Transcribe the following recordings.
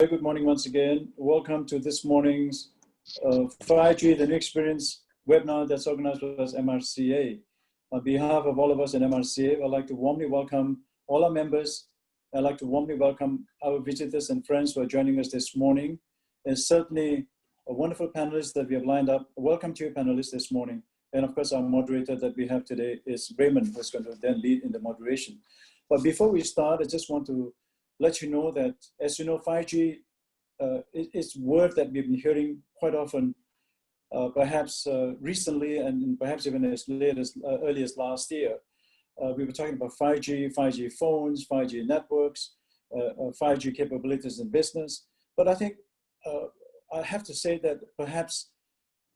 Very good morning once again. Welcome to this morning's 5G, the New Experience webinar that's organized by us MRCA. On behalf of all of us in MRCA, I'd like to warmly welcome all our members. I'd like to warmly welcome our visitors and friends who are joining us this morning. And certainly a wonderful panelists that we have lined up. Welcome to you panelists this morning. And of course, our moderator that we have today is Raymond, who's going to then lead in the moderation. But before we start, I just want to let you know that, as you know, 5G is a word that we've been hearing quite often, perhaps recently, and perhaps even as late as early as last year. We were talking about 5G, 5G phones, 5G networks, 5G capabilities in business. But I think I have to say that perhaps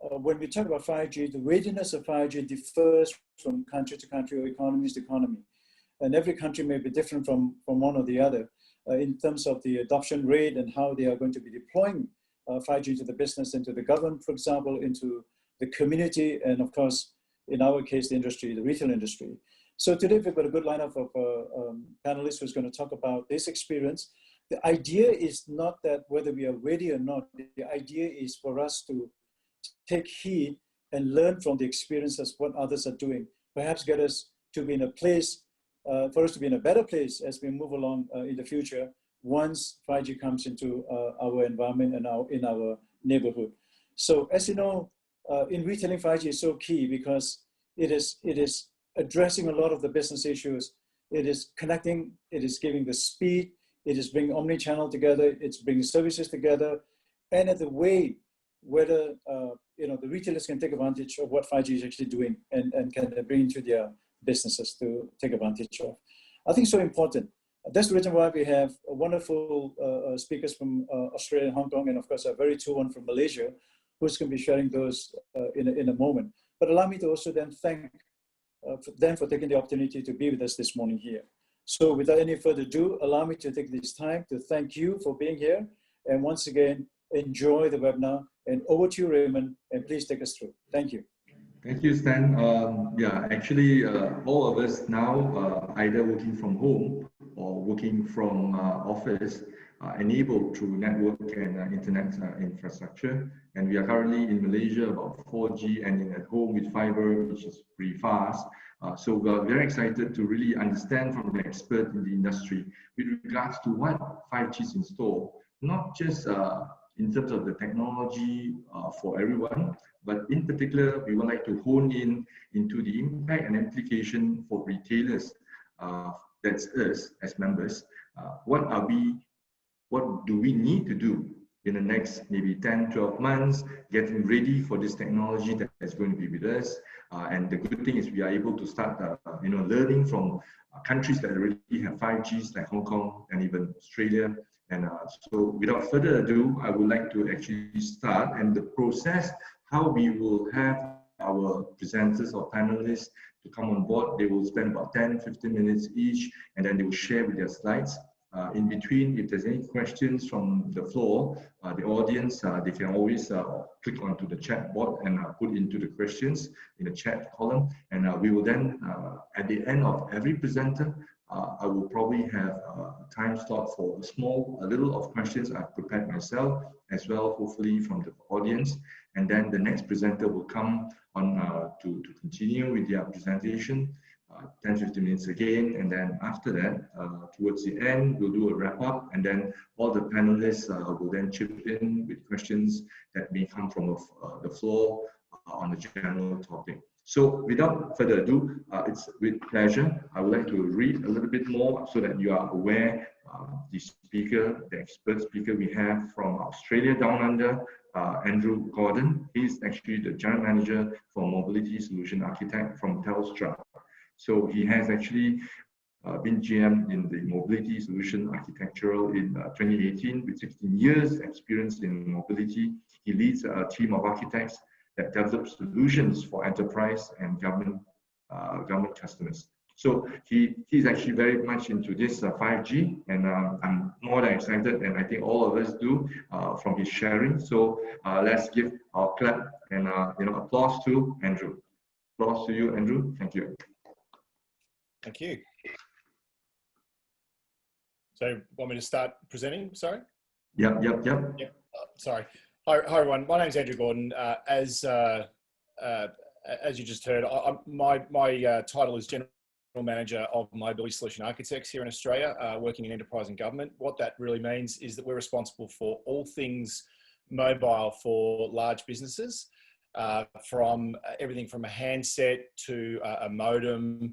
when we talk about 5G, the readiness of 5G differs from country to country or economy to economy. And every country may be different from one or the other. In terms of the adoption rate and how they are going to be deploying 5G to the business, into the government, for example, into the community, and of course, in our case, the industry, the retail industry. So today we've got a good lineup of panelists who's going to talk about this experience. The idea is not that whether we are ready or not. The idea is for us to take heed and learn from the experiences, what others are doing, perhaps get us to be in a place for us to be in a better place as we move along in the future once 5G comes into our environment and in our neighborhood. So as you know, in retailing, 5G is so key because it is addressing a lot of the business issues. It is connecting, it is giving the speed, it is bringing omni-channel together, it's bringing services together, and at the way whether the retailers can take advantage of what 5G is actually doing and can bring into their businesses to take advantage of. I think so important. That's the reason why we have wonderful speakers from Australia and Hong Kong, and of course a very true one from Malaysia, who's going to be sharing those in a moment. But allow me to also then thank them for taking the opportunity to be with us this morning here. So without any further ado, allow me to take this time to thank you for being here. And once again, enjoy the webinar. And over to you, Raymond, and please take us through. Thank you. Thank you, Stan. Yeah, actually, all of us now either working from home or working from office enabled through network and internet infrastructure. And we are currently in Malaysia about 4G and at home with fiber, which is pretty fast. So we are very excited to really understand from the expert in the industry with regards to what 5G is in store, not just in terms of the technology for everyone, but in particular, we would like to hone in into the impact and implication for retailers. That's us as members. What do we need to do in the next maybe 10, 12 months, getting ready for this technology that is going to be with us? And the good thing is we are able to start, learning from countries that already have 5Gs like Hong Kong and even Australia. And so without further ado, I would like to actually start and the process, how we will have our presenters or panelists to come on board. They will spend about 10, 15 minutes each, and then they will share with their slides. In between, if there's any questions from the floor, the audience, they can always click onto the chat board and put into the questions in the chat column. And we will then, at the end of every presenter, I will probably have a time slot for a little of questions I've prepared myself, as well, hopefully from the audience. And then the next presenter will come on to continue with their presentation, 10, 15 minutes again. And then after that, towards the end, we'll do a wrap up. And then all the panelists will then chip in with questions that may come from the floor on the general topic. So without further ado, it's with pleasure. I would like to read a little bit more so that you are aware the expert speaker we have from Australia Down Under, Andrew Gordon. He's actually the General Manager for Mobility Solution Architect from Telstra. So he has actually been GM in the Mobility Solution Architectural in 2018 with 16 years experience in mobility. He leads a team of architects that develop solutions for enterprise and government customers. So he's actually very much into this 5G, and I'm more than excited, and I think all of us do from his sharing. So let's give our clap and applause to Andrew. Applause to you, Andrew. Thank you. Thank you. So, want me to start presenting? Sorry. Yep. Yep. Sorry. Hi, everyone. My name is Andrew Gordon. As you just heard, my title is General Manager of Mobility Solution Architects here in Australia, working in enterprise and government. What that really means is that we're responsible for all things mobile for large businesses, from everything from a handset to a modem,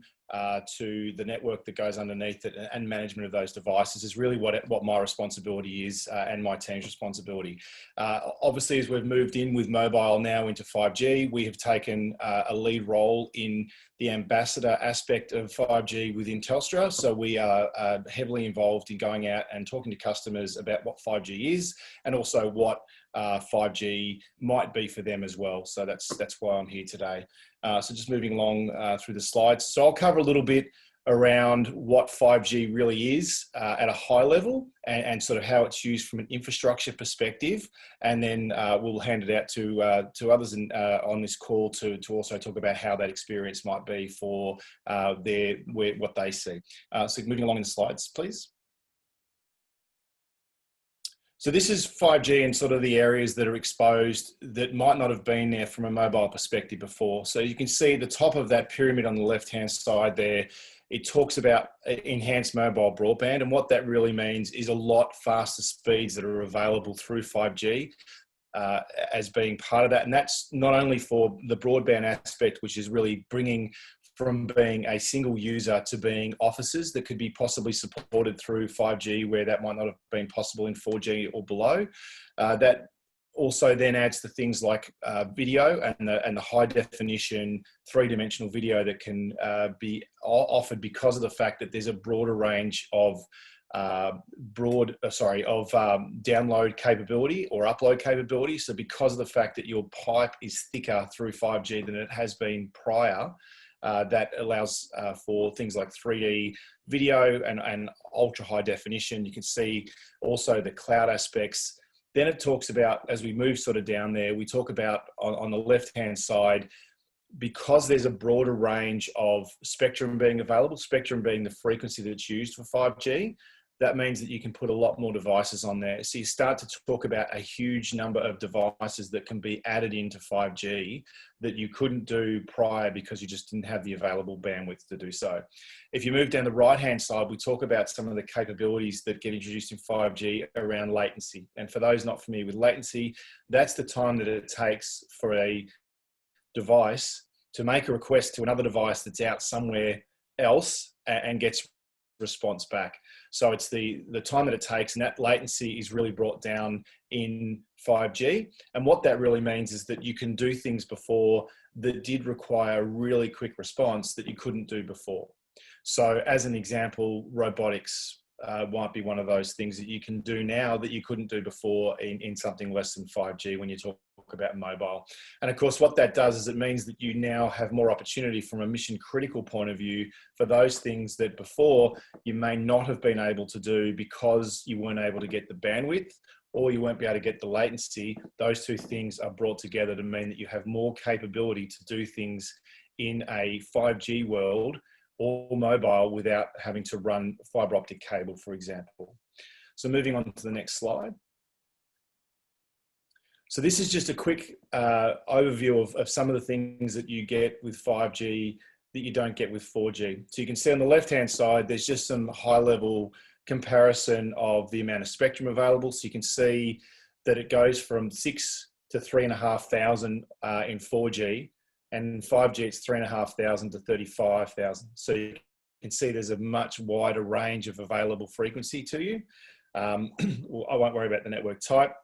to the network that goes underneath it, and management of those devices is really what my responsibility is, and my team's responsibility. Obviously, as we've moved in with mobile now into 5G, we have taken a lead role in the ambassador aspect of 5G within Telstra. So we are heavily involved in going out and talking to customers about what 5G is, and also what 5G might be for them as well. So that's why I'm here today. So just moving along through the slides. So I'll cover a little bit around what 5G really is at a high level, and sort of how it's used from an infrastructure perspective. And then we'll hand it out to others on this call to also talk about how that experience might be for what they see. So moving along in the slides, please. So this is 5G and sort of the areas that are exposed that might not have been there from a mobile perspective before. So you can see the top of that pyramid on the left-hand side there, it talks about enhanced mobile broadband. And what that really means is a lot faster speeds that are available through 5G as being part of that. And that's not only for the broadband aspect, which is really bringing from being a single user to being offices that could be possibly supported through 5G, where that might not have been possible in 4G or below. That also then adds to things like video and the high definition three-dimensional video that can be offered because of the fact that there's a broader range of download capability or upload capability. So because of the fact that your pipe is thicker through 5G than it has been prior, that allows for things like 3D video and ultra high definition. You can see also the cloud aspects. Then it talks about, as we move sort of down there, we talk about on the left-hand side, because there's a broader range of spectrum being available, spectrum being the frequency that's used for 5G, that means that you can put a lot more devices on there. So you start to talk about a huge number of devices that can be added into 5G that you couldn't do prior because you just didn't have the available bandwidth to do so. If you move down the right-hand side, we talk about some of the capabilities that get introduced in 5G around latency. And for those not familiar with latency, that's the time that it takes for a device to make a request to another device that's out somewhere else and gets response back. So it's the time that it takes, and that latency is really brought down in 5G. And what that really means is that you can do things before that did require really quick response that you couldn't do before. So as an example, robotics might be one of those things that you can do now that you couldn't do before in something less than 5G when you talk about mobile. And of course, what that does is it means that you now have more opportunity from a mission critical point of view for those things that before you may not have been able to do because you weren't able to get the bandwidth or you won't be able to get the latency. Those two things are brought together to mean that you have more capability to do things in a 5G world or mobile without having to run fiber optic cable, for example. So moving on to the next slide. So this is just a quick overview of some of the things that you get with 5G that you don't get with 4G. So you can see on the left-hand side, there's just some high-level comparison of the amount of spectrum available. So you can see that it goes from 6 to 3,500 in 4G, and in 5G it's 3,500 to 35,000. So you can see there's a much wider range of available frequency to you. I won't worry about the network type.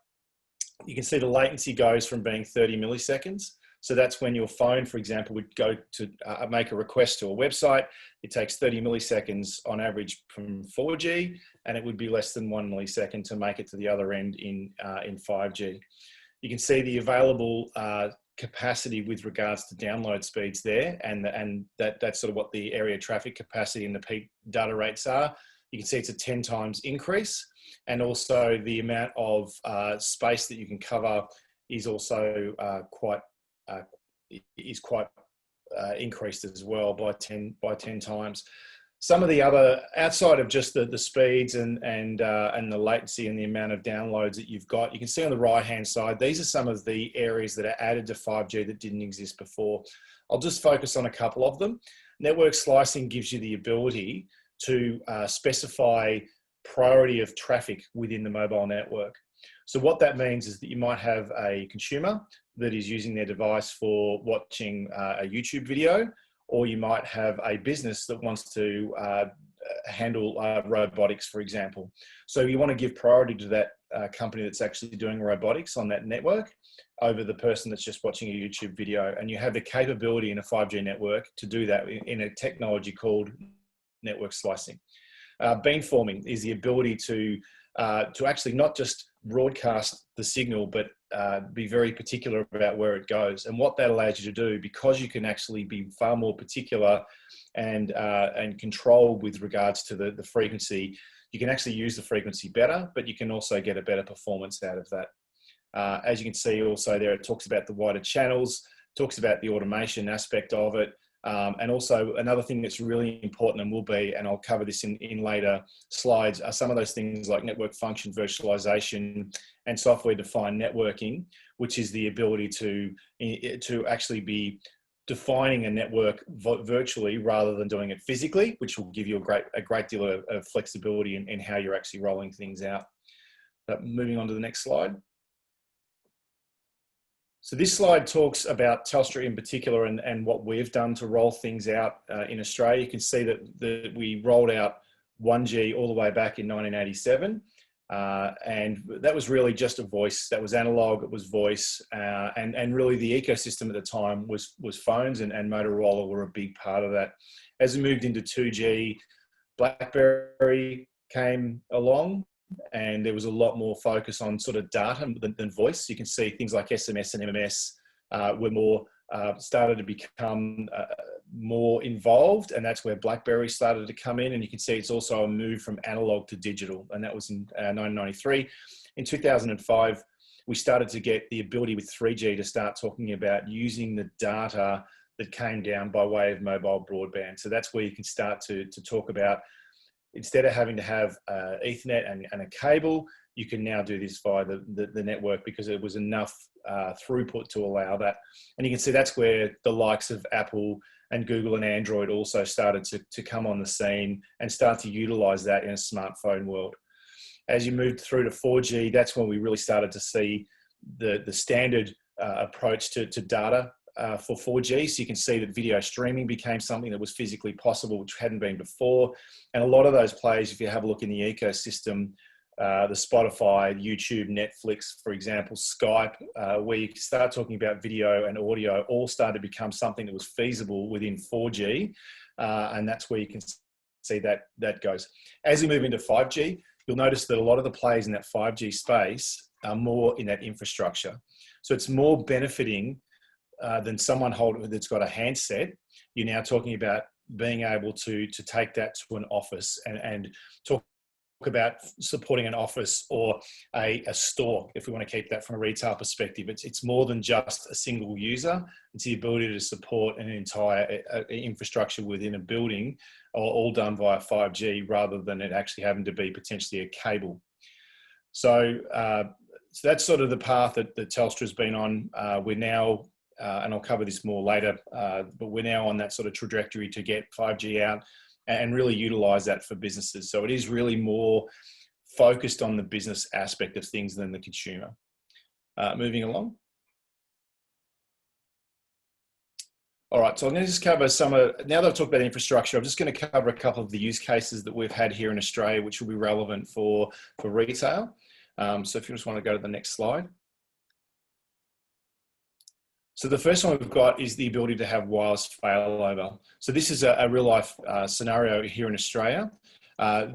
You can see the latency goes from being 30 milliseconds. So that's when your phone, for example, would go to make a request to a website. It takes 30 milliseconds on average from 4G, and it would be less than 1 millisecond to make it to the other end in 5G. You can see the available capacity with regards to download speeds there, and that's sort of what the area traffic capacity and the peak data rates are. You can see it's a 10 times increase. And also the amount of space that you can cover is also quite increased as well by 10 times. some of the other, outside of just the speeds and the latency and the amount of downloads that you've got, you can see on the right-hand side, these are some of the areas that are added to 5G that didn't exist before. I'll just focus on a couple of them. Network slicing gives you the ability to specify priority of traffic within the mobile network. So what that means is that you might have a consumer that is using their device for watching a YouTube video, or you might have a business that wants to handle robotics, for example. So you want to give priority to that company that's actually doing robotics on that network over the person that's just watching a YouTube video. And you have the capability in a 5G network to do that in a technology called network slicing. Beamforming is the ability to actually not just broadcast the signal, but be very particular about where it goes. And what that allows you to do, because you can actually be far more particular and control with regards to the frequency, you can actually use the frequency better, but you can also get a better performance out of that. As you can see also there, it talks about the wider channels, talks about the automation aspect of it. And also another thing that's really important and will be, and I'll cover this in later slides, are some of those things like network function virtualization and software-defined networking, which is the ability to actually be defining a network virtually rather than doing it physically, which will give you a great deal of flexibility in how you're actually rolling things out. But moving on to the next slide. So this slide talks about Telstra in particular and what we've done to roll things out in Australia. You can see that we rolled out 1G all the way back in 1987. And that was really just a voice. That was analog, it was voice. And really the ecosystem at the time was phones, and Motorola were a big part of that. As we moved into 2G, BlackBerry came along, and there was a lot more focus on sort of data than voice. You can see things like SMS and MMS were more started to become more involved, and that's where BlackBerry started to come in. And you can see it's also a move from analog to digital, and that was in 1993. In 2005, we started to get the ability with 3G to start talking about using the data that came down by way of mobile broadband. So that's where you can start to talk about, instead of having to have Ethernet and a cable, you can now do this via the network, because it was enough throughput to allow that. And you can see that's where the likes of Apple and Google and Android also started to come on the scene and start to utilize that in a smartphone world. As you moved through to 4G, that's when we really started to see the standard approach to data for 4G. So you can see that video streaming became something that was physically possible, which hadn't been before. And a lot of those players, if you have a look in the ecosystem, the Spotify, YouTube, Netflix, for example, Skype, where you start talking about video and audio, all started to become something that was feasible within 4G. And that's where you can see that goes. As we move into 5G, you'll notice that a lot of the players in that 5G space are more in that infrastructure. So it's more benefiting than someone that's got a handset. You're now talking about being able to take that to an office and talk about supporting an office or a store, if we want to keep that from a retail perspective. It's more than just a single user. It's the ability to support an entire infrastructure within a building, all done via 5G, rather than it actually having to be potentially a cable. So that's sort of the path that Telstra's been on. We're now, and I'll cover this more later, but we're now on that sort of trajectory to get 5G out and really utilize that for businesses. So it is really more focused on the business aspect of things than the consumer. Moving along. All right, so I'm going to just cover now that I've talked about infrastructure, I'm just going to cover a couple of the use cases that we've had here in Australia, which will be relevant for retail. So if you just want to go to the next slide. So the first one we've got is the ability to have wireless failover. So this is a real life scenario here in Australia.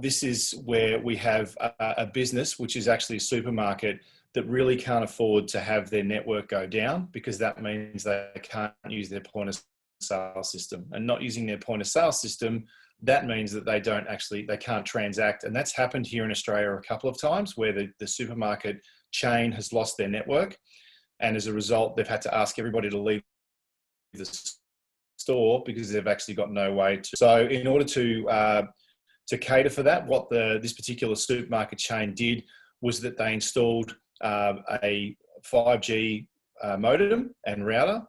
This is where we have a business, which is actually a supermarket, that really can't afford to have their network go down, because that means they can't use their point of sale system. And not using their point of sale system, that means that they can't transact. And that's happened here in Australia a couple of times, where the supermarket chain has lost their network. And as a result, they've had to ask everybody to leave the store because they've actually got no way to. So in order to cater for that, what this particular supermarket chain did was that they installed a 5G modem and router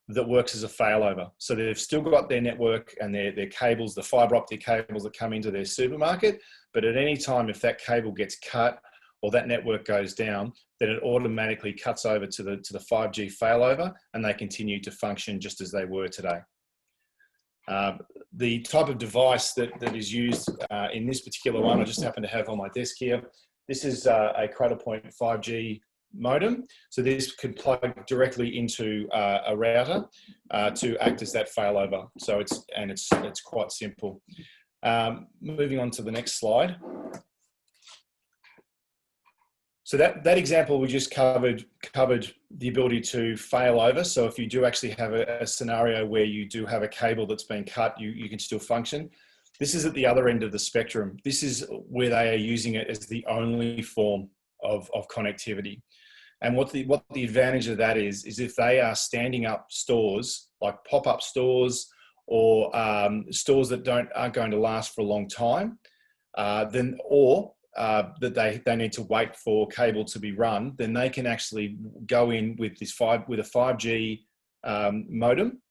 that works as a failover. So they've still got their network and their cables, the fiber optic cables that come into their supermarket, but at any time if that cable gets cut or that network goes down, then it automatically cuts over to the 5G failover and they continue to function just as they were today. The type of device that is used in this particular one, I just happen to have on my desk here. This is a Cradlepoint 5G modem. So this could plug directly into a router to act as that failover. So it's quite simple. Moving on to the next slide. So that example we just covered the ability to fail over. So if you do actually have a scenario where you do have a cable that's been cut, you can still function. This is at the other end of the spectrum. This is where they are using it as the only form of connectivity. And what the advantage of that is if they are standing up stores, like pop-up stores or stores that aren't going to last for a long time, that they need to wait for cable to be run, then they can actually go in with a 5G modem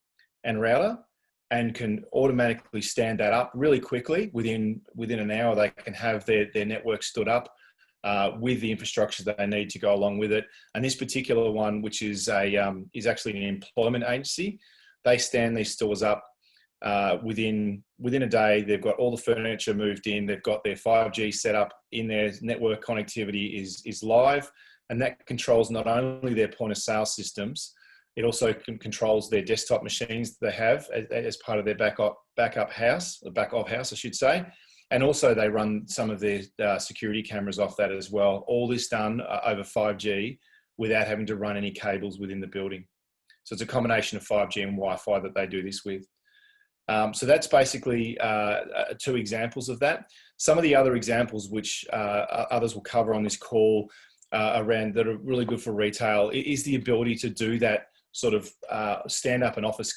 and router and can automatically stand that up really quickly. Within an hour, they can have their network stood up with the infrastructure that they need to go along with it. And this particular one, which is actually an employment agency, they stand these stores up within a day. They've got all the furniture moved in, they've got their 5G set up in their network connectivity is live, and that controls not only their point of sale systems, it also controls their desktop machines that they have as part of their back of house, I should say. And also they run some of their security cameras off that as well. All this done over 5G without having to run any cables within the building. So it's a combination of 5G and Wi-Fi that they do this with. So that's basically 2 examples of that. Some of the other examples which others will cover on this call around that are really good for retail is the ability to do that sort of stand up an office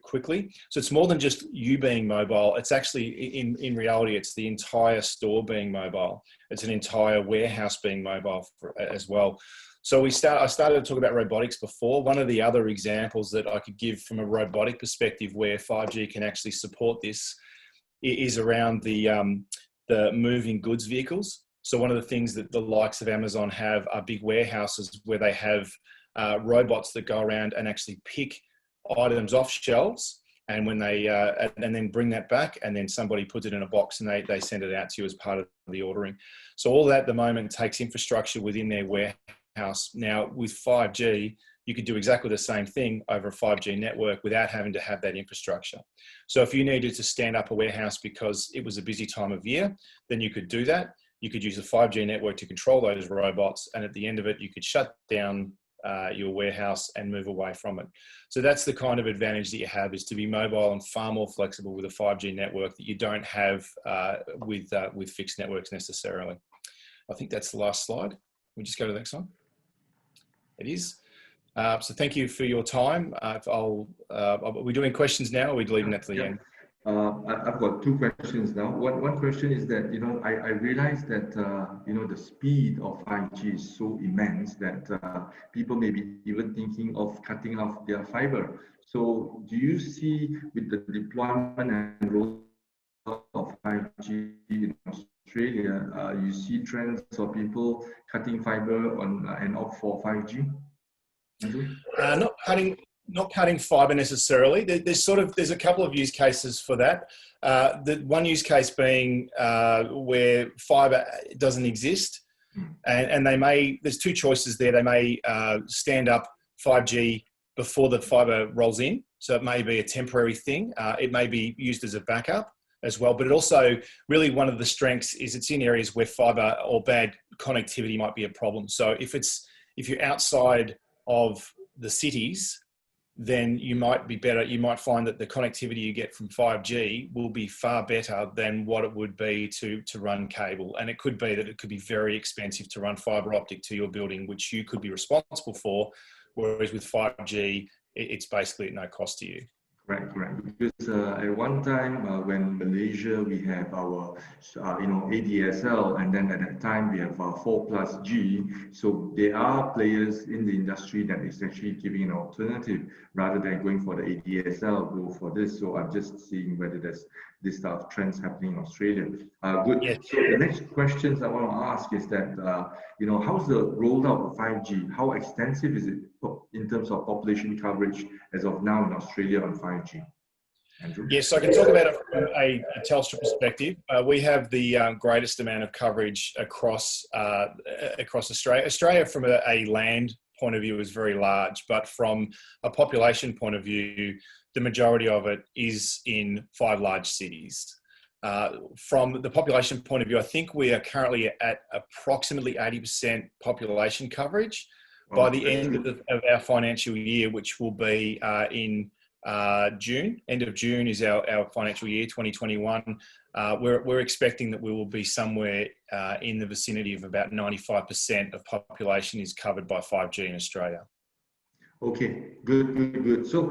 quickly. So it's more than just you being mobile. It's actually, in reality, it's the entire store being mobile. It's an entire warehouse being mobile as well. So I started to talk about robotics before. One of the other examples that I could give from a robotic perspective where 5G can actually support this is around the moving goods vehicles. So one of the things that the likes of Amazon have are big warehouses where they have robots that go around and actually pick items off shelves, and when they and then bring that back, and then somebody puts it in a box and they send it out to you as part of the ordering. So all that at the moment takes infrastructure within their warehouse. Now with 5G, you could do exactly the same thing over a 5G network without having to have that infrastructure. So if you needed to stand up a warehouse because it was a busy time of year, then you could do that. You could use a 5G network to control those robots, and at the end of it, you could shut down your warehouse and move away from it. So that's the kind of advantage that you have, is to be mobile and far more flexible with a 5G network that you don't have with fixed networks necessarily. I think that's the last slide. We just go to the next one. It is. So thank you for your time. Are we doing questions now, or are we leaving that to the end? I've got 2 questions now. One question is that, I realize that, the speed of 5G is so immense that people may be even thinking of cutting off their fiber. So do you see with the deployment and rollout of 5G in Australia, you see trends of people cutting fiber on and opt for 5G? Not cutting fiber necessarily. There's a couple of use cases for that. The one use case being where fiber doesn't exist, and there's 2 choices there. They may stand up 5G before the fiber rolls in, so it may be a temporary thing. It may be used as a backup as well, but it also, really one of the strengths is it's in areas where fiber or bad connectivity might be a problem. So if you're outside of the cities, then you might be better. You might find that the connectivity you get from 5G will be far better than what it would be to run cable. And it could be that it could be very expensive to run fiber optic to your building, which you could be responsible for. Whereas with 5G, it's basically at no cost to you. Correct. Because at one time when Malaysia we have our ADSL, and then at that time we have 4+G. So there are players in the industry that is actually giving an alternative rather than going for the ADSL, go for this. So I'm just seeing whether there's this type of trends happening in Australia. Good. Yes. So the next questions I want to ask is that how's the rollout of 5G? How extensive is it in terms of population coverage as of now in Australia on 5G? Andrew? Yes, I can talk about it from a Telstra perspective. We have the greatest amount of coverage across Australia. Australia, from a land point of view, is very large, but from a population point of view, the majority of it is in 5 large cities. From the population point of view, I think we are currently at approximately 80% population coverage. By the end of our financial year, which will be in June, end of June is our financial year, 2021. We're expecting that we will be somewhere in the vicinity of about 95% of population is covered by 5G in Australia. Okay, good. So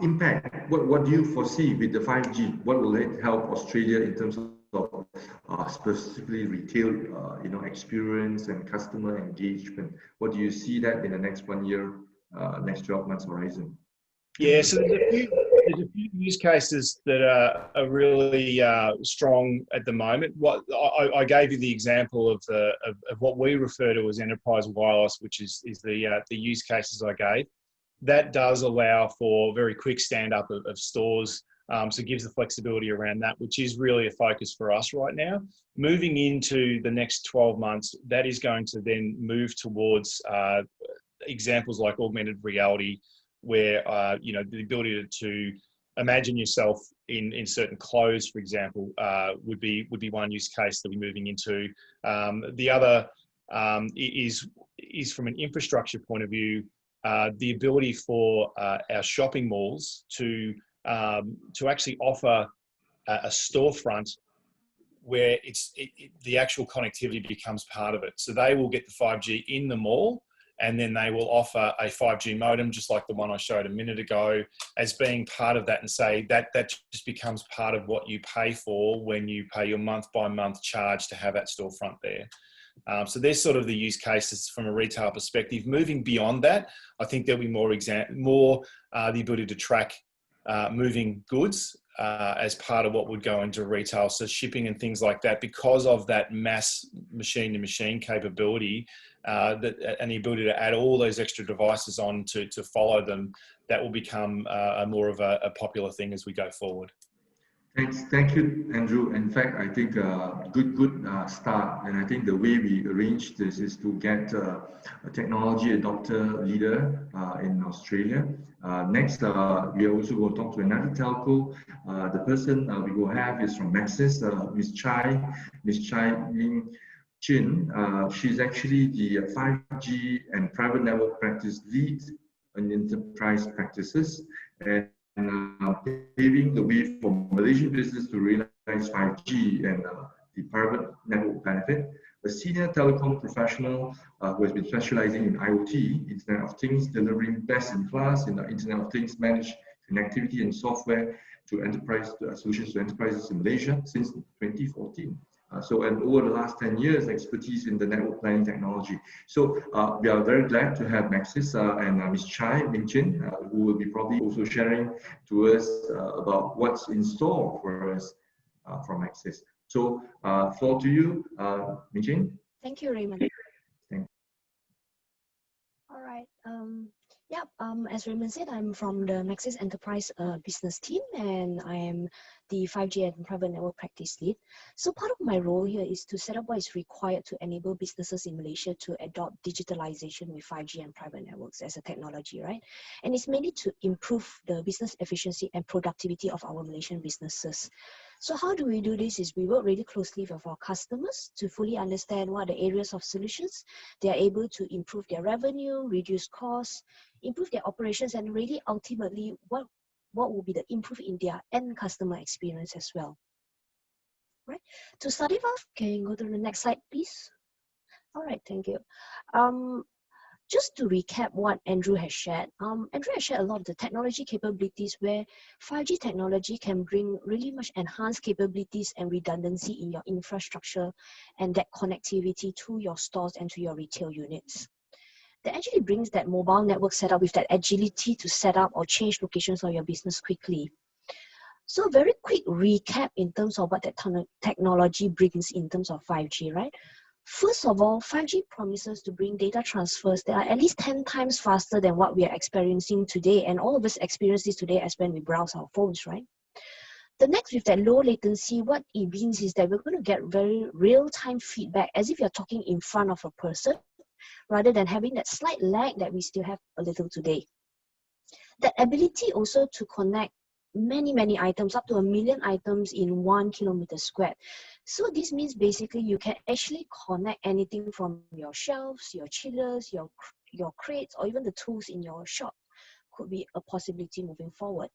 impact, what do you foresee with the 5G? What will it help Australia in terms of specifically retail experience and customer engagement? What do you see that in the next 1 year, next 12 months horizon? Yeah, so there's a few use cases that are really strong at the moment. What I gave you the example of what we refer to as enterprise wireless, which is the use cases I gave. That does allow for very quick stand up of stores. So it gives the flexibility around that, which is really a focus for us right now. Moving into the next 12 months, that is going to then move towards examples like augmented reality, where the ability to imagine yourself in certain clothes, for example, would be one use case that we're moving into. The other is from an infrastructure point of view, the ability for our shopping malls to actually offer a storefront where the actual connectivity becomes part of it. So they will get the 5G in the mall, and then they will offer a 5G modem, just like the one I showed a minute ago, as being part of that, and say that just becomes part of what you pay for when you pay your month-by-month charge to have that storefront there. So there's sort of the use cases from a retail perspective. Moving beyond that, I think there'll be more the ability to track moving goods as part of what would go into retail, so shipping and things like that, because of that mass machine-to-machine capability, and the ability to add all those extra devices on to follow them. That will become more of a popular thing as we go forward. Thank you, Andrew. In fact, I think good start, and I think the way we arrange this is to get a technology adopter leader in Australia. Next, we are also going to talk to another telco. The person we will have is from Maxis, Miss Ming. She's actually the 5G and private network practice lead in enterprise practices, and paving the way for Malaysian business to realize 5G and the private network benefit. A senior telecom professional who has been specializing in IoT, Internet of Things, delivering best in class in the Internet of Things managed connectivity and software to enterprise solutions to enterprises in Malaysia since 2014. And over the last 10 years, expertise in the network planning technology. So we are very glad to have Maxis and Ms. Ming, who will be probably also sharing to us about what's in store for us from Maxis. So floor to you, Ming. Thank you, Raymond. Thank you. All right. As Raymond said, I'm from the Maxis Enterprise business team, and I am the 5G and private network practice lead. So part of my role here is to set up what is required to enable businesses in Malaysia to adopt digitalization with 5G and private networks as a technology, right? And it's mainly to improve the business efficiency and productivity of our Malaysian businesses. So how do we do this is we work really closely with our customers to fully understand what are the areas of solutions they are able to improve their revenue, reduce costs, improve their operations, and really ultimately what will be the improve in their end customer experience as well. Right. To start it off, can you go to the next slide, please? All right, thank you. just to recap what Andrew has shared, Andrew has shared a lot of the technology capabilities where 5G technology can bring really much enhanced capabilities and redundancy in your infrastructure and that connectivity to your stores and to your retail units. That actually brings that mobile network setup with that agility to set up or change locations of your business quickly. So a very quick recap in terms of what that technology brings in terms of 5G, right? First of all, 5G promises to bring data transfers that are at least 10 times faster than what we are experiencing today. And all of us experience this today as when we browse our phones, right? The next, with that low latency, what it means is that we're going to get very real-time feedback as if you're talking in front of a person, rather than having that slight lag that we still have a little today. That ability also to connect many items, up to 1 million items in 1 kilometer squared. So this means basically you can actually connect anything from your shelves, your chillers, your crates, or even the tools in your shop could be a possibility moving forward.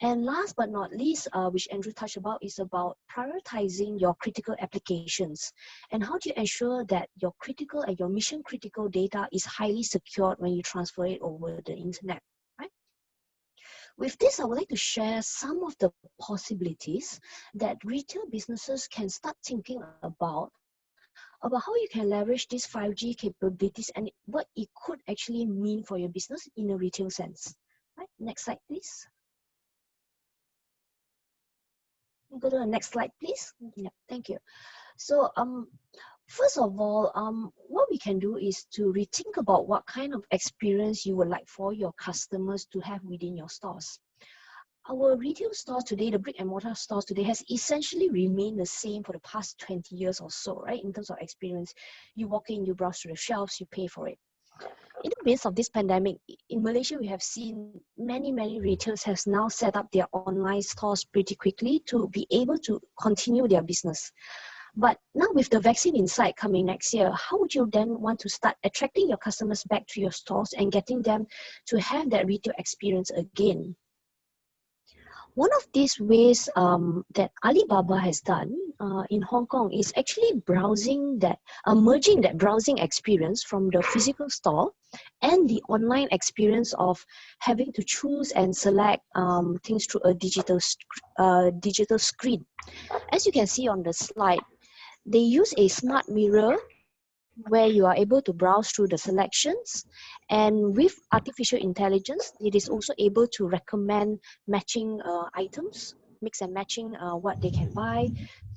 And last but not least, which Andrew touched about, is about prioritizing your critical applications. And how do you ensure that your critical and your mission critical data is highly secured when you transfer it over the internet? With this, I would like to share some of the possibilities that retail businesses can start thinking about how you can leverage these 5G capabilities and what it could actually mean for your business in a retail sense. Right? Next slide, please. Go to the next slide, please. Yeah, thank you. So, first of all, what we can do is to rethink about what kind of experience you would like for your customers to have within your stores. Our retail stores today, the brick and mortar stores today, has essentially remained the same for the past 20 years or so, right? In terms of experience, you walk in, you browse through the shelves, you pay for it. In the midst of this pandemic, in Malaysia, we have seen many retailers have now set up their online stores pretty quickly to be able to continue their business. But now with the vaccine in sight coming next year, how would you then want to start attracting your customers back to your stores and getting them to have that retail experience again? One of these ways that Alibaba has done in Hong Kong is actually browsing that, merging that browsing experience from the physical store and the online experience of having to choose and select things through a digital screen. As you can see on the slide, they use a smart mirror where you are able to browse through the selections, and with artificial intelligence, it is also able to recommend matching items, mix and matching what they can buy,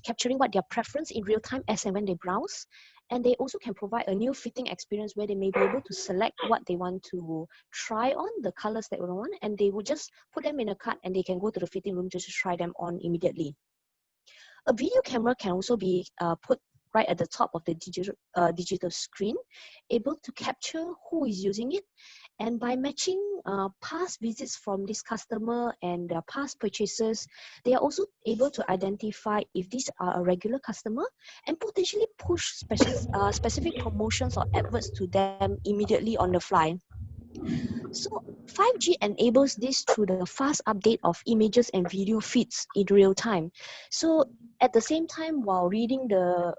capturing what their preference in real time as and when they browse. And they also can provide a new fitting experience where they may be able to select what they want to try on, the colors that they want, and they will just put them in a cart and they can go to the fitting room just to try them on immediately. A video camera can also be put right at the top of the digital screen, able to capture who is using it. And by matching past visits from this customer and their past purchases, they are also able to identify if these are a regular customer and potentially push specific promotions or adverts to them immediately on the fly. So 5G enables this through the fast update of images and video feeds in real time. So at the same time, while reading the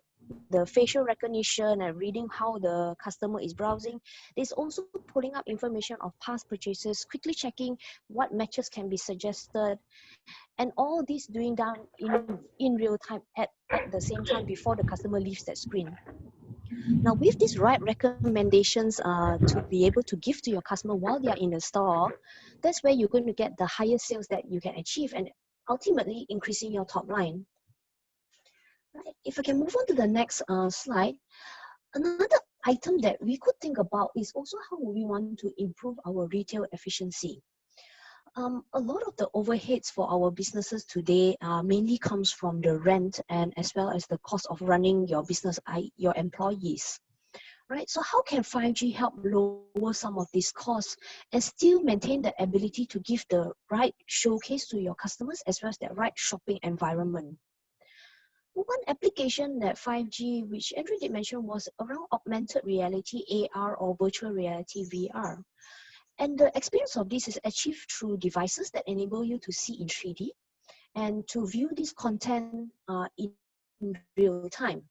facial recognition and reading how the customer is browsing, there's also pulling up information of past purchases, quickly checking what matches can be suggested, and all this doing down in real time at the same time before the customer leaves that screen. Now, with these right recommendations to be able to give to your customer while they are in the store, that's where you're going to get the highest sales that you can achieve and ultimately increasing your top line. Right. If I can move on to the next slide, another item that we could think about is also how we want to improve our retail efficiency. A lot of the overheads for our businesses today mainly comes from the rent and as well as the cost of running your business, your employees. Right? So how can 5G help lower some of these costs and still maintain the ability to give the right showcase to your customers as well as the right shopping environment? One application that 5G, which Andrew did mention, was around augmented reality, AR, or virtual reality, VR. And the experience of this is achieved through devices that enable you to see in 3D and to view this content in real time.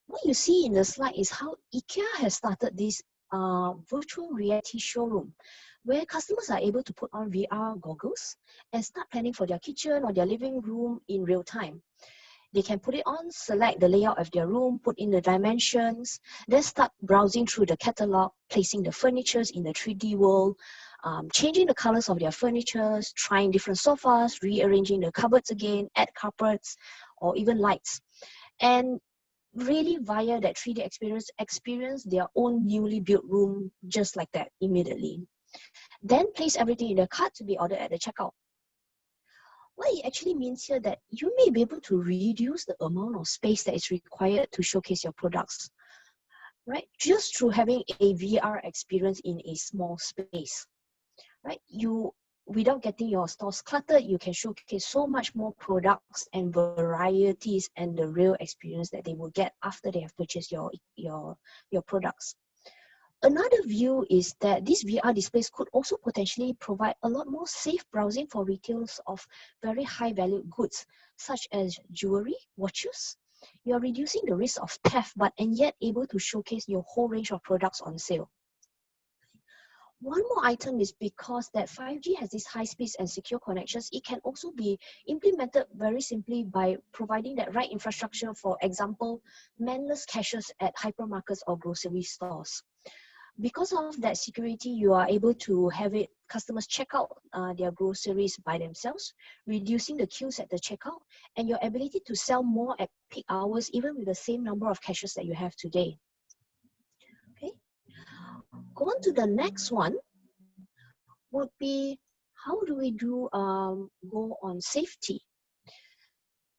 What you see in the slide is how IKEA has started this virtual reality showroom, where customers are able to put on VR goggles and start planning for their kitchen or their living room in real time. They can put it on, select the layout of their room, put in the dimensions, then start browsing through the catalog, placing the furnitures in the 3D world, changing the colors of their furniture, trying different sofas, rearranging the cupboards again, add carpets, or even lights. And really via that 3D experience their own newly built room just like that immediately. Then place everything in the cart to be ordered at the checkout. What it actually means here that you may be able to reduce the amount of space that is required to showcase your products, right? Just through having a VR experience in a small space, right? Without getting your stores cluttered, you can showcase so much more products and varieties and the real experience that they will get after they have purchased your products. Another view is that these VR displays could also potentially provide a lot more safe browsing for retailers of very high value goods, such as jewelry, watches. You're reducing the risk of theft, and yet able to showcase your whole range of products on sale. One more item is because that 5G has these high speeds and secure connections, it can also be implemented very simply by providing that right infrastructure, for example, manless cashiers at hypermarkets or grocery stores. Because of that security, you are able to have customers check out their groceries by themselves, reducing the queues at the checkout, and your ability to sell more at peak hours, even with the same number of cashiers that you have today. Okay. Go on to the next one, would be how do we go on safety?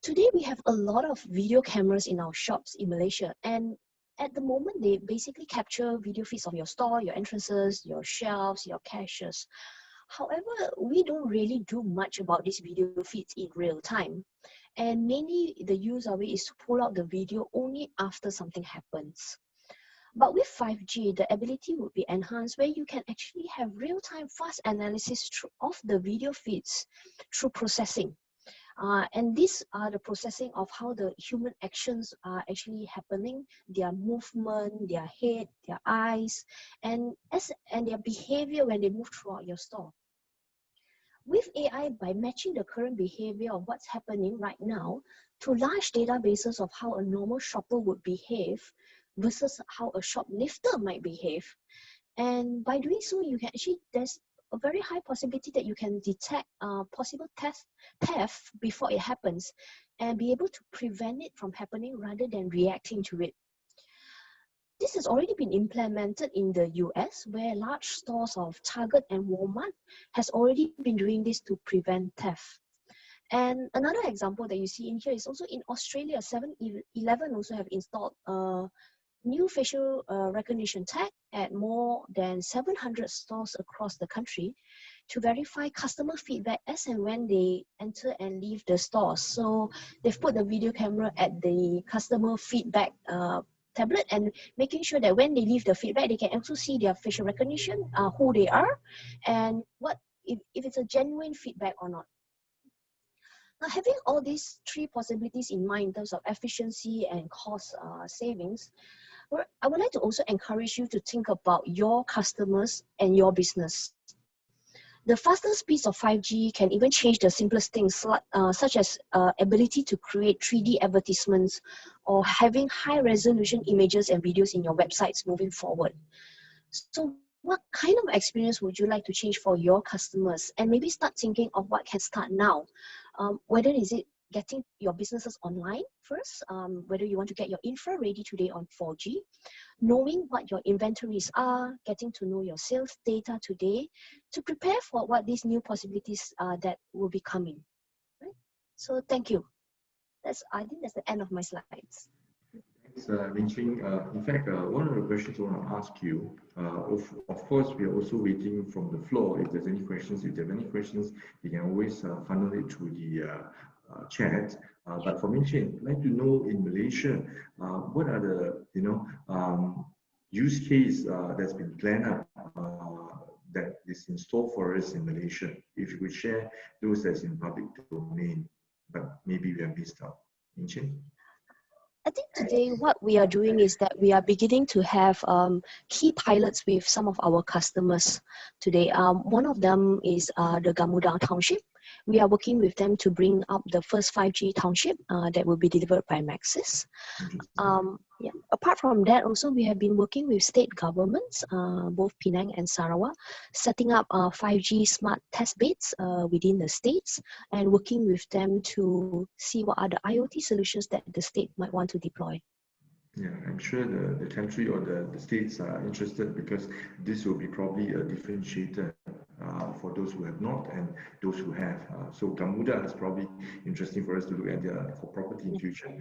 Today, we have a lot of video cameras in our shops in Malaysia, and at the moment, they basically capture video feeds of your store, your entrances, your shelves, your cashiers. However, we don't really do much about these video feeds in real time. And mainly the use of it is to pull out the video only after something happens. But with 5G, the ability would be enhanced where you can actually have real-time fast analysis of the video feeds through processing. And these are the processing of how the human actions are actually happening, their movement, their head, their eyes, and their behavior when they move throughout your store. With AI, by matching the current behavior of what's happening right now to large databases of how a normal shopper would behave versus how a shoplifter might behave. And by doing so, you can actually, there's a very high possibility that you can detect possible theft before it happens and be able to prevent it from happening rather than reacting to it. This has already been implemented in the US, where large stores of Target and Walmart has already been doing this to prevent theft. And another example that you see in here is also in Australia. 7-Eleven also have installed new facial recognition tag at more than 700 stores across the country to verify customer feedback as and when they enter and leave the store. So they've put the video camera at the customer feedback tablet and making sure that when they leave the feedback, they can also see their facial recognition, who they are, and if it's a genuine feedback or not. Now, having all these three possibilities in mind in terms of efficiency and cost savings, I would like to also encourage you to think about your customers and your business. The faster speeds of 5G can even change the simplest things, such as ability to create 3D advertisements or having high resolution images and videos in your websites moving forward. So what kind of experience would you like to change for your customers? And maybe start thinking of what can start now. Whether is it getting your businesses online first, whether you want to get your infra ready today on 4G, knowing what your inventories are, getting to know your sales data today to prepare for what these new possibilities that will be coming. Right? So thank you. I think that's the end of my slides. Thanks, Vincent. In fact, one of the questions I want to ask you, of course, we are also waiting from the floor. If there's any questions, you can always funnel it through the chat. But for Vincent, I'd like to know in Malaysia, what are the use case that's been planned up that is in store for us in Malaysia? If you could share those that's in public domain, but maybe we have missed out. Vincent? I think today what we are doing is that we are beginning to have key pilots with some of our customers today. One of them is the Gamuda Township. We are working with them to bring up the first 5G township that will be delivered by Maxis. Yeah. Apart from that, also we have been working with state governments, both Penang and Sarawak, setting up 5G smart test beds within the states and working with them to see what are the IoT solutions that the state might want to deploy. Yeah, I'm sure the country or the states are interested because this will be probably a differentiator for those who have not and those who have. So Gamuda is probably interesting for us to look at for property in future.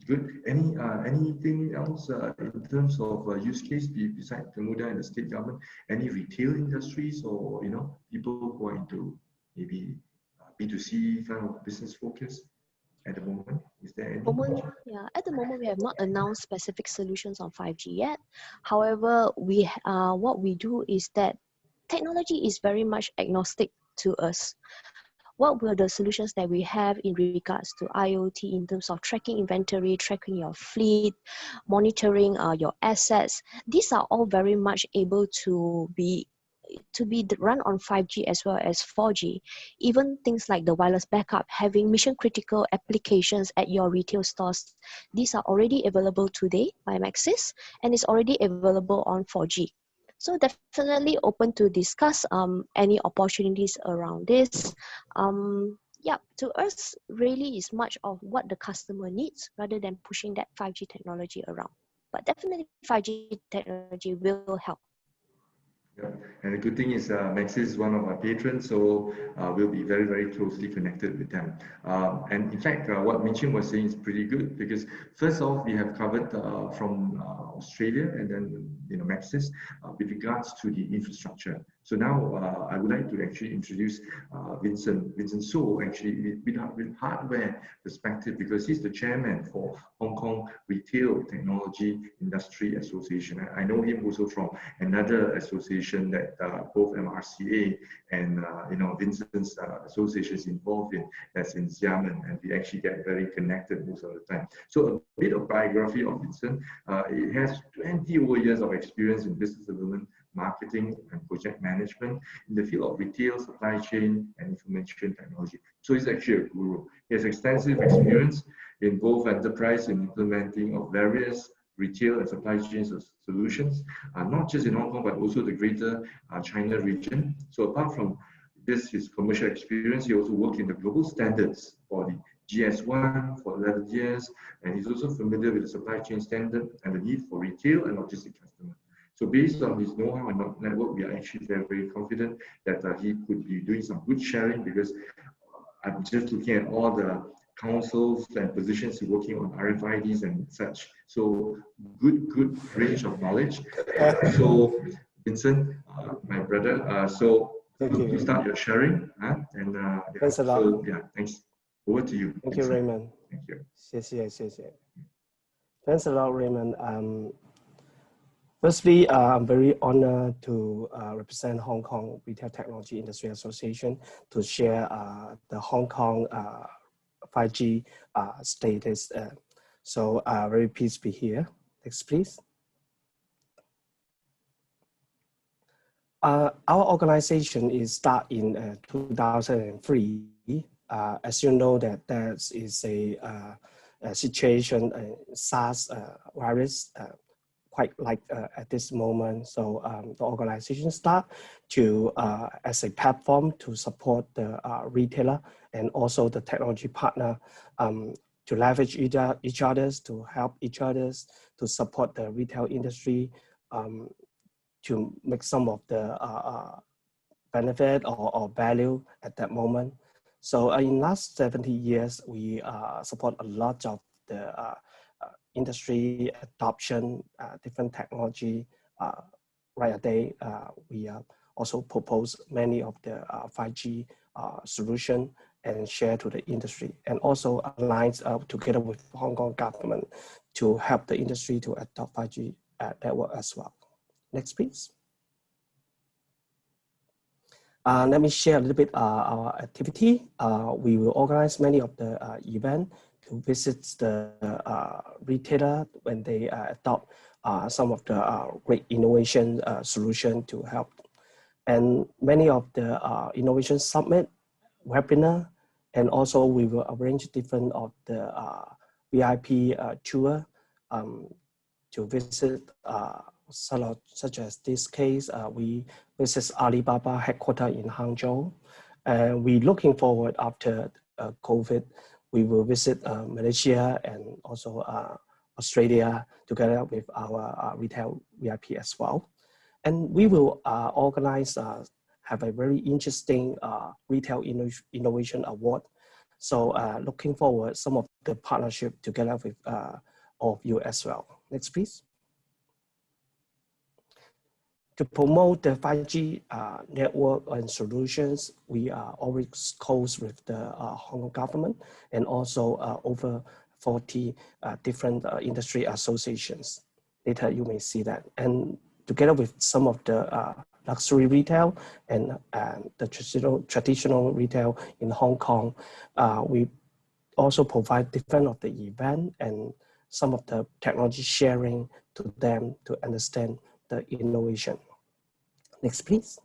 Good. Anything else in terms of use case besides Gamuda and the state government? Any retail industries or people who are into maybe B2C kind of business focus? At the moment, is there any? At the moment, we have not announced specific solutions on 5G yet. However, what we do is that technology is very much agnostic to us. What were the solutions that we have in regards to IoT in terms of tracking inventory, tracking your fleet, monitoring your assets? These are all very much able to be run on 5G as well as 4G. Even things like the wireless backup, having mission critical applications at your retail stores, these are already available today by Maxis and is already available on 4G. So definitely open to discuss any opportunities around this. To us, really is much of what the customer needs rather than pushing that 5G technology around. But definitely 5G technology will help. Yeah. And the good thing is Maxis is one of our patrons, so we'll be very, very closely connected with them. And in fact, what Ming was saying is pretty good because first off, we have covered from Australia and then Maxis with regards to the infrastructure. So now I would like to actually introduce Vincent So actually with hardware perspective because he's the chairman for Hong Kong Retail Technology Industry Association. I know him also from another association that both MRCA and Vincent's association is involved in, that's in Xiamen, and we actually get very connected most of the time. So a bit of biography of Vincent. It has 20 over years of experience in business development, marketing and project management in the field of retail, supply chain, and information technology. So he's actually a guru. He has extensive experience in both enterprise and implementing of various retail and supply chain solutions, not just in Hong Kong, but also the greater China region. So apart from this, his commercial experience, he also worked in the global standards for the GS1 for 11 years, and he's also familiar with the supply chain standard and the need for retail and logistic customers. So based on his know-how and network, we are actually very, very confident that he could be doing some good sharing because I'm just looking at all the councils and positions working on RFIDs and such. So good range of knowledge. So Vincent, my brother, so you start your sharing. Thanks a lot. So yeah, thanks. Over to you. Thank you, Raymond. Thank you. 谢谢. Thanks a lot, Raymond. Firstly, I'm very honored to represent Hong Kong Retail Technology Industry Association to share the Hong Kong 5G status. So very pleased to be here. Next, please. Our organization is started in 2003. As you know, that there is a situation, SARS virus, quite like at this moment. So the organization started to as a platform to support the retailer and also the technology partner to leverage each other's, to help each other's, to support the retail industry, to make some of the benefit or value at that moment. So in last 70 years, we support a lot of the industry adoption, different technology. Right today, we also propose many of the 5G solution and share to the industry, and also aligns together with Hong Kong government to help the industry to adopt 5G network as well. Next, please. Let me share a little bit our activity. We will organize many of the events to visit the retailer when they adopt some of the great innovation solution to help. And many of the innovation summit, webinar, and also we will arrange different of the VIP tour to visit such as this case, we visit Alibaba headquarters in Hangzhou. We're looking forward after COVID, we will visit Malaysia and also Australia together with our retail VIP as well. And we will organize, have a very interesting retail innovation award. So looking forward some of the partnership together with all of you as well. Next, please. To promote the 5G network and solutions, we are always close with the Hong Kong government and also over 40 different industry associations. Later you may see that. And together with some of the luxury retail and the traditional retail in Hong Kong, we also provide different of the event and some of the technology sharing to them to understand the innovation. Next, please.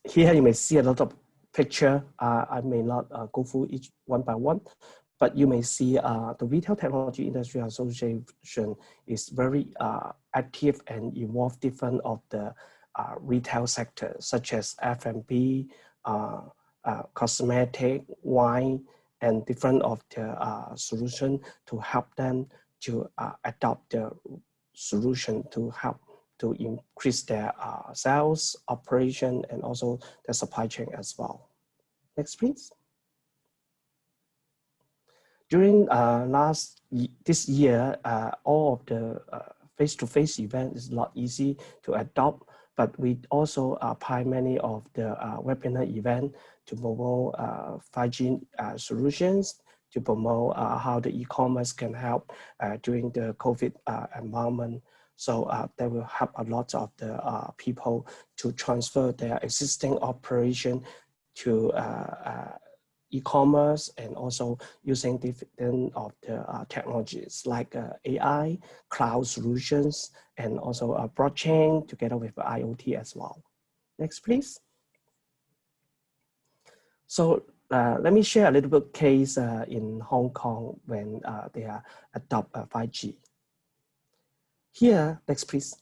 Here you may see a lot of picture. I may not go through each one by one, but you may see the Retail Technology Industry Association is very active and involved different of the retail sector, such as F&B, cosmetic, wine, and different of the solution to help them to adopt the solution to help to increase their sales, operation, and also the supply chain as well. Next, please. During this year, all of the face-to-face event is not easy to adopt, but we also apply many of the webinar event to promote 5G solutions, to promote how the e-commerce can help during the COVID environment. So that will help a lot of the people to transfer their existing operation to e-commerce and also using different of the technologies like AI, cloud solutions, and also blockchain together with IoT as well. Next, please. So let me share a little bit case in Hong Kong when they are adopt 5G. Here, next please.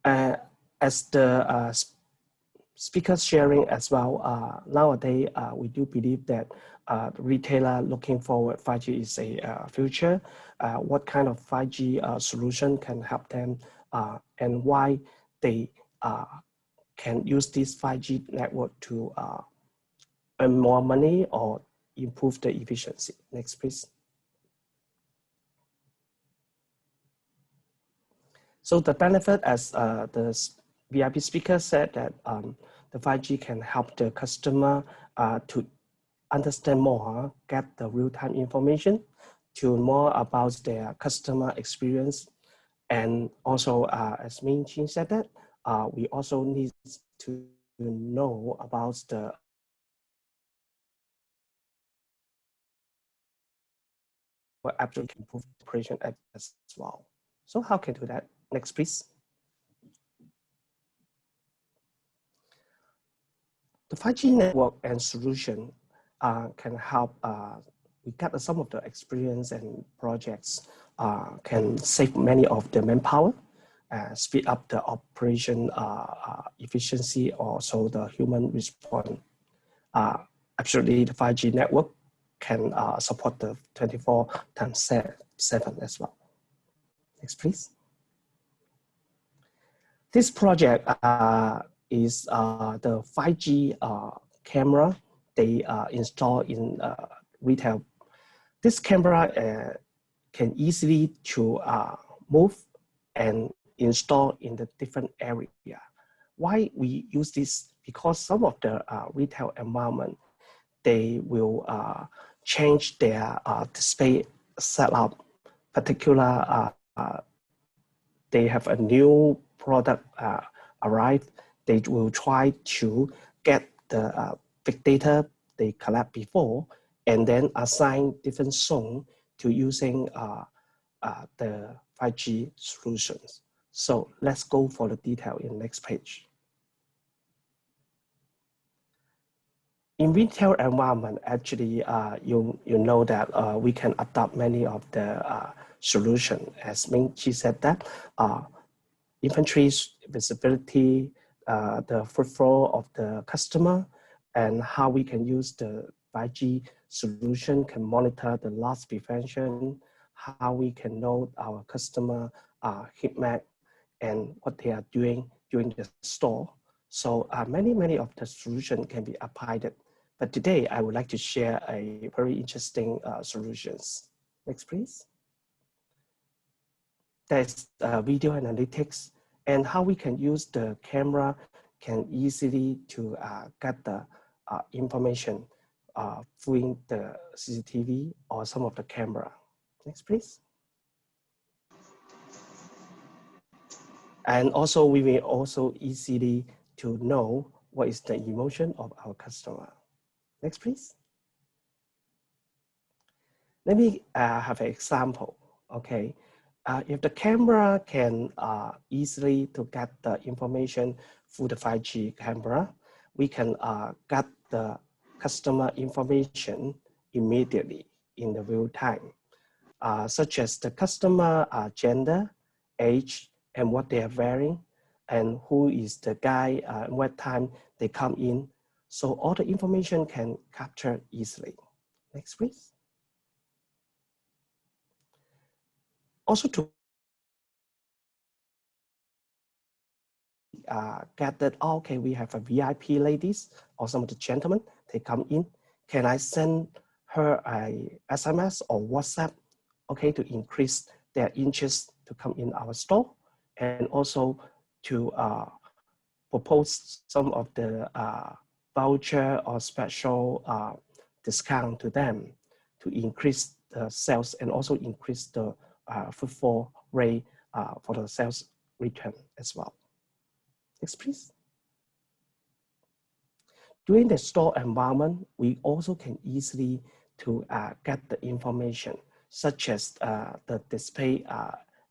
As the speaker sharing as well, nowadays we do believe that the retailer looking forward 5G is a future. What kind of 5G solution can help them and why they can use this 5G network to earn more money or improve the efficiency. Next, please. So the benefit, as the VIP speaker said, that the 5G can help the customer to understand more, get the real-time information, to more about their customer experience. And also, as Ming Ching said that, we also need to know about the actually can improve operation as well. So how can do that? Next, please. The 5G network and solution can help. We got some of the experience and projects can save many of the manpower, speed up the operation efficiency, also the human response. Absolutely, the 5G network can support the 24/7 as well. Next, please. This project is the 5G camera they install in retail. This camera can easily to move and install in the different area. Why we use this? Because some of the retail environment, they will change their display setup. Particular, they have a new product arrive. They will try to get the big data they collect before, and then assign different zone to using the 5G solutions. So let's go for the detail in the next page. In retail environment, actually, you know that we can adopt many of the solutions. As Ming said that, inventory visibility, the footfall of the customer, and how we can use the 5G solution can monitor the loss prevention, how we can know our customer heat map and what they are doing during the store. So many of the solutions can be applied. But today I would like to share a very interesting solutions. Next, please. There's video analytics and how we can use the camera can easily to get the information through the CCTV or some of the camera. Next, please. And also we will also easily to know what is the emotion of our customer. Next, please. Let me have an example, okay? If the camera can easily to get the information through the 5G camera, we can get the customer information immediately in the real time, such as the customer gender, age, and what they are wearing, and who is the guy, what time they come in. So all the information can capture easily. Next, please. Also to get that, oh, okay, we have a VIP ladies or some of the gentlemen, they come in. Can I send her a SMS or WhatsApp, okay, to increase their interest to come in our store, and also to propose some of the voucher or special discount to them to increase the sales and also increase the footfall rate for the sales return as well. Next, please. During the store environment, we also can easily to get the information such as the display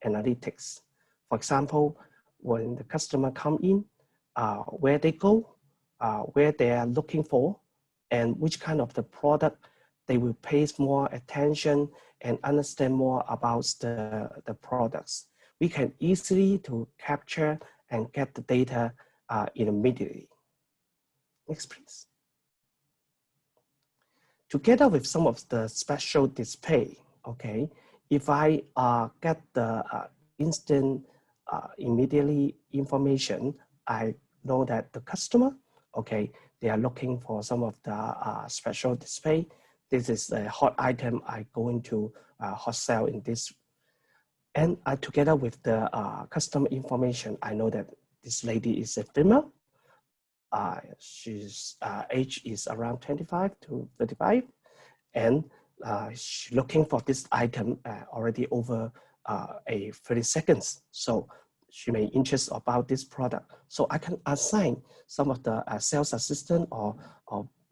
analytics. For example, when the customer come in, where they go, where they are looking for, and which kind of the product they will pay more attention and understand more about the products. We can easily to capture and get the data immediately. Next, please. Together with some of the special display, okay, if I get the instant immediately information, I know that the customer, okay, they are looking for some of the special display. This is a hot item I going to hot sale in this. And together with the customer information, I know that this lady is a female. She's age is around 25 to 35. And she's looking for this item already over 30 seconds. So she may interest about this product. So I can assign some of the sales assistant or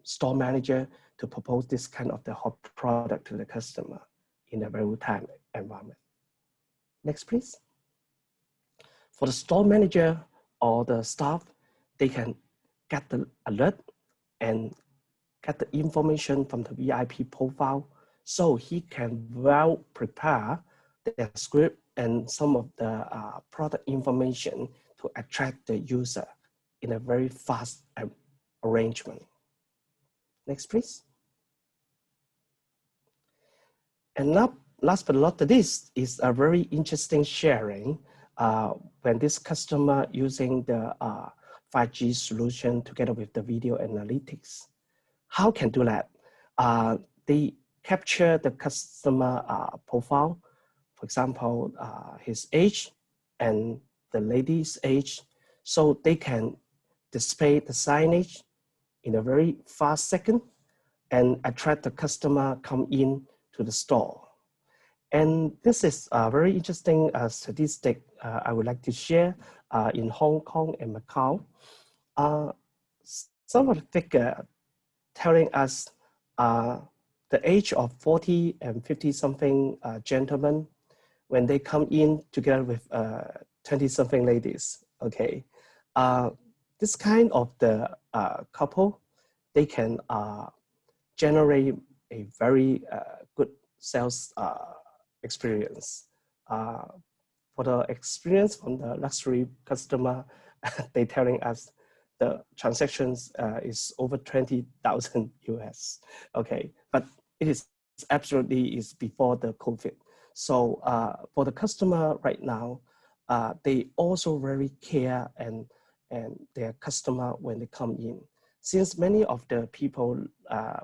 store manager to propose this kind of the hot product to the customer in a real-time environment. Next, please. For the store manager or the staff, they can get the alert and get the information from the VIP profile, so he can well prepare the script and some of the product information to attract the user in a very fast arrangement. Next, please. And last but not least is a very interesting sharing when this customer using the 5G solution together with the video analytics. How can do that? They capture the customer profile, for example, his age and the lady's age, so they can display the signage in a very fast second and attract the customer come in to the store. And this is a very interesting statistic I would like to share in Hong Kong and Macau. Some of the figure telling us the age of 40 and 50 something gentlemen, when they come in together with 20 something ladies, okay, this kind of the couple, they can generate a very good sales experience. For the experience from the luxury customer, they telling us the transactions is over 20,000 US. Okay, but it is absolutely is before the COVID. So for the customer right now, they also very care and their customer when they come in. Since many of the people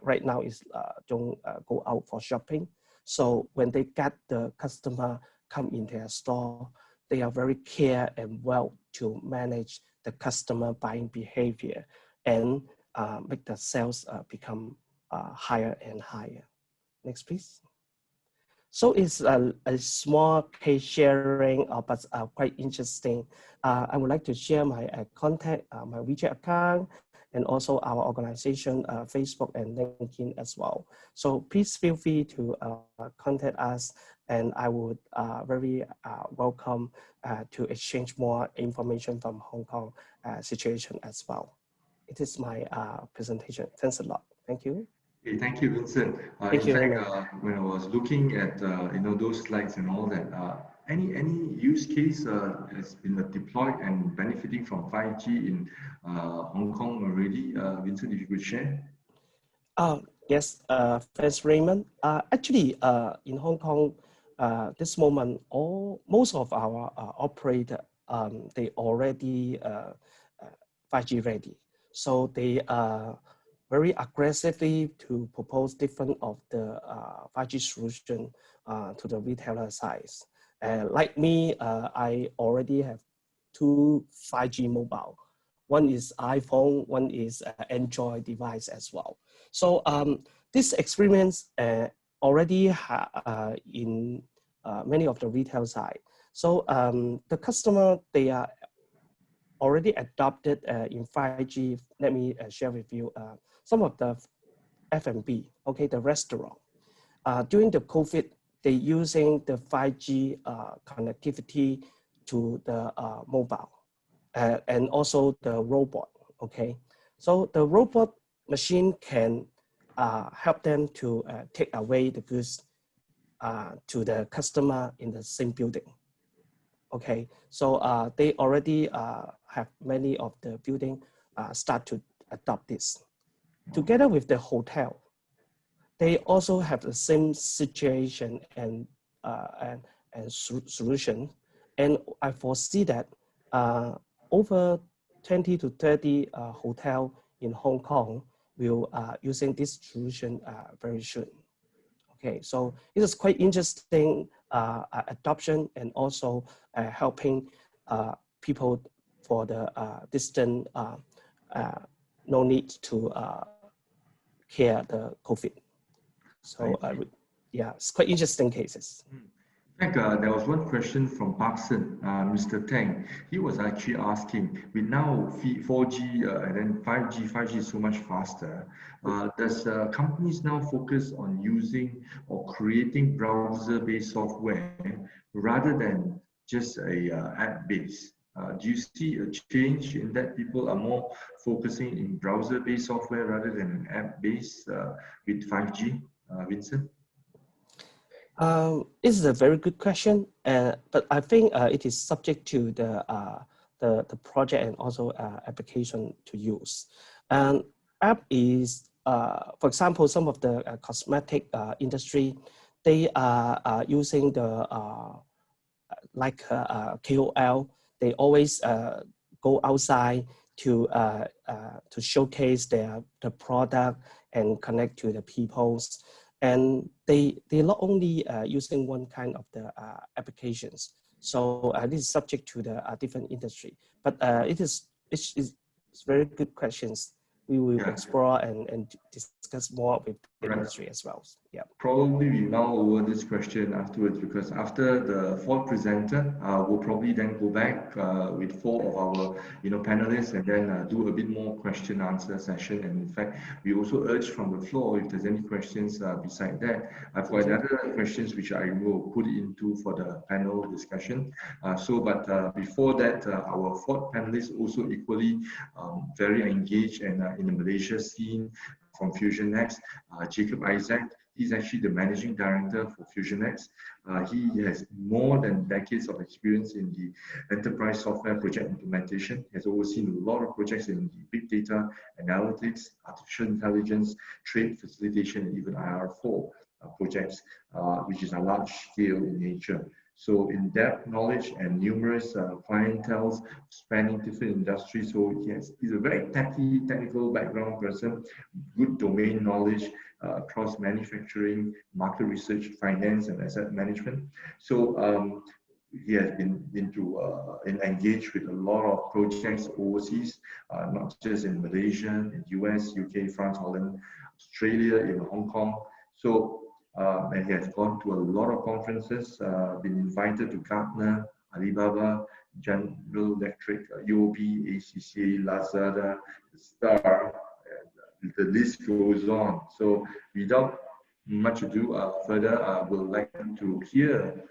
right now is don't go out for shopping, so when they get the customer come in their store, they are very care and well to manage the customer buying behavior and make the sales become higher and higher. Next, please. So it's a small case sharing, but quite interesting. I would like to share my contact, my WeChat account, and also our organization, Facebook and LinkedIn as well. So please feel free to contact us, and I would very welcome to exchange more information from Hong Kong situation as well. It is my presentation. Thanks a lot. Thank you. Okay, thank you, Vincent. Thank you, Raymond. When I was looking at those slides and all that, any use case has been deployed and benefiting from 5G in Hong Kong already? Vincent, if you could share. Yes, thanks, Raymond. Actually, in Hong Kong, this moment, most of our operator they already 5G ready, so they are very aggressively to propose different of the 5G solution to the retailer size. Like me, I already have 2 5G mobile. One is iPhone, one is Android device as well. So this experience already in many of the retail side. So the customer, they are already adopted in 5G. Let me share with you some of the F&B, okay, the restaurant. During the COVID, they using the 5G connectivity to the mobile and also the robot, okay? So the robot machine can help them to take away the goods to the customer in the same building. Okay, so they already have many of the building start to adopt this. Together with the hotel, they also have the same situation and solution. And I foresee that over 20 to 30 hotel in Hong Kong will using this solution very soon. Okay, so it is quite interesting adoption and also helping people for the distant, no need to care the COVID. So yeah, it's quite interesting cases. In fact, there was one question from Parkson, Mr. Tang. He was actually asking, with now 4G and then 5G, 5G is so much faster. Does companies now focus on using or creating browser-based software rather than just a app-based? Do you see a change in that people are more focusing in browser-based software rather than an app-based with 5G? Vincent? It's a very good question, but I think it is subject to the project and also application to use. And app is, for example, some of the cosmetic industry, they are using the like KOL. They always go outside to showcase the product and connect to the peoples. And they not only using one kind of the applications. So this is subject to the different industry, but it's very good questions. We will explore and discuss more with industry as well. Yeah. Probably we now over this question afterwards, because after the fourth presenter, we'll probably then go back with 4 of our panelists, and then do a bit more question answer session. And in fact, we also urge from the floor if there's any questions beside that. I've got other questions which I will put into for the panel discussion. But before that, our 4th panelist also equally very engaged and in the Malaysia scene from Fusionex, Jacab Isaac. He's actually the managing director for Fusionex. He has more than decades of experience in the enterprise software project implementation. He has overseen a lot of projects in the big data analytics, artificial intelligence, trade facilitation, and even IR4 projects, which is a large scale in nature. So in-depth knowledge and numerous clienteles spanning different industries. So he's a very technical background person, good domain knowledge across manufacturing, market research, finance, and asset management. So he has been engaged with a lot of projects overseas, not just in Malaysia, in US, UK, France, Holland, Australia, even Hong Kong. So and he has gone to a lot of conferences, been invited to Gartner, Alibaba, General Electric, UOB, ACCA, Lazada, Star, and the list goes on. So without much ado further, I would like to hear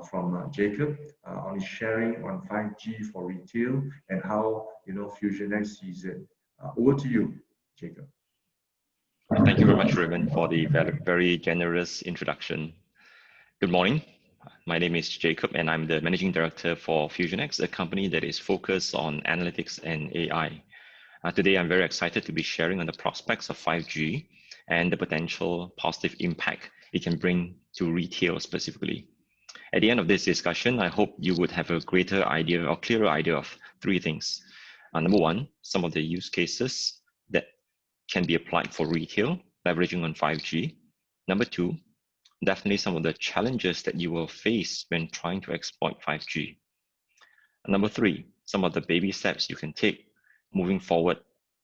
from Jacab on his sharing on 5G for retail and how Fusionex sees it. Over to you, Jacab. Thank you very much, Raymond, for the very generous introduction. Good morning. My name is Jacab, and I'm the Managing Director for Fusionex, a company that is focused on analytics and AI. Today, I'm very excited to be sharing on the prospects of 5G and the potential positive impact it can bring to retail specifically. At the end of this discussion, I hope you would have a greater idea or clearer idea of 3 things. Number 1, some of the use cases that can be applied for retail, leveraging on 5G. Number 2, definitely some of the challenges that you will face when trying to exploit 5G. And number 3, some of the baby steps you can take moving forward,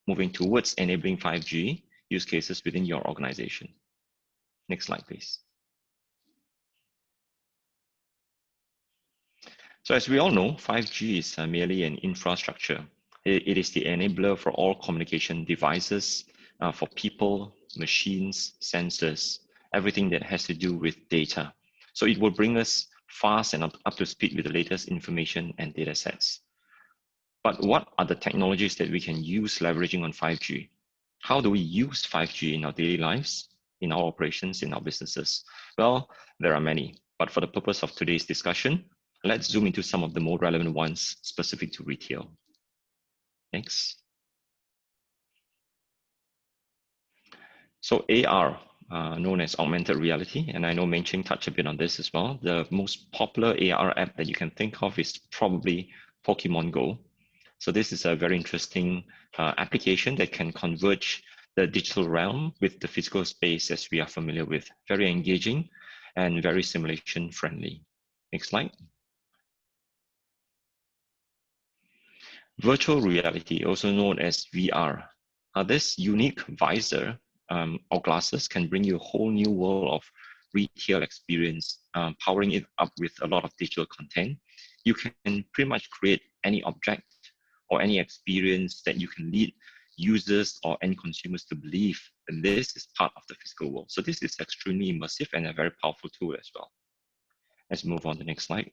moving towards enabling 5G use cases within your organization. Next slide, please. So as we all know, 5G is merely an infrastructure. It is the enabler for all communication devices, for people, machines, sensors, everything that has to do with data. So it will bring us fast and up to speed with the latest information and data sets. But what are the technologies that we can use leveraging on 5G? How do we use 5G in our daily lives, in our operations, in our businesses? Well, there are many, but for the purpose of today's discussion, let's zoom into some of the more relevant ones specific to retail. Next. So AR, known as augmented reality, and I know Ming touched a bit on this as well. The most popular AR app that you can think of is probably Pokemon Go. So this is a very interesting application that can converge the digital realm with the physical space as we are familiar with. Very engaging and very simulation friendly. Next slide. Virtual reality, also known as VR. This unique visor or glasses can bring you a whole new world of retail experience, powering it up with a lot of digital content. You can pretty much create any object or any experience that you can lead users or end consumers to believe that this is part of the physical world. So this is extremely immersive and a very powerful tool as well. Let's move on to the next slide.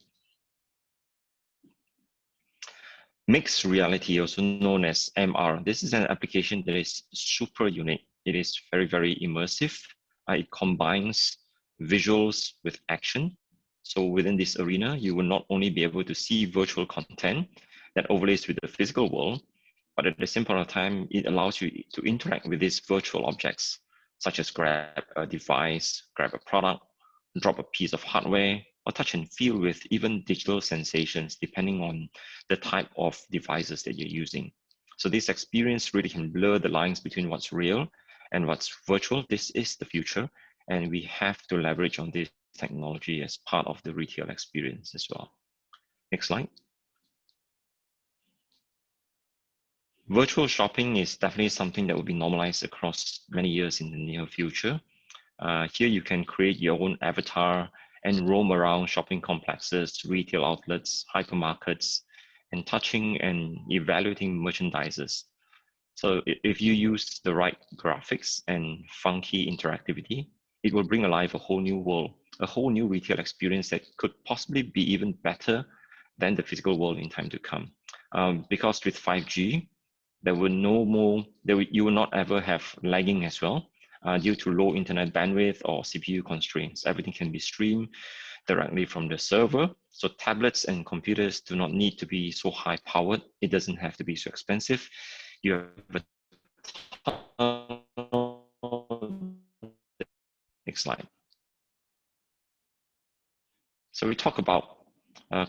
Mixed reality, also known as MR. This is an application that is super unique. It is very, very immersive. It combines visuals with action. So within this arena, you will not only be able to see virtual content that overlays with the physical world, but at the same point of time, it allows you to interact with these virtual objects, such as grab a device, grab a product, drop a piece of hardware, or touch and feel with even digital sensations, depending on the type of devices that you're using. So this experience really can blur the lines between what's real and what's virtual. This is the future, and we have to leverage on this technology as part of the retail experience as well. Next slide. Virtual shopping is definitely something that will be normalized across many years in the near future. Here you can create your own avatar and roam around shopping complexes, retail outlets, hypermarkets, and touching and evaluating merchandises. So if you use the right graphics and funky interactivity, it will bring alive a whole new world, a whole new retail experience that could possibly be even better than the physical world in time to come. Because with 5G, there will no more, you will not ever have lagging as well due to low internet bandwidth or CPU constraints. Everything can be streamed directly from the server. So tablets and computers do not need to be so high powered. It doesn't have to be so expensive. You have a next slide. So we talk about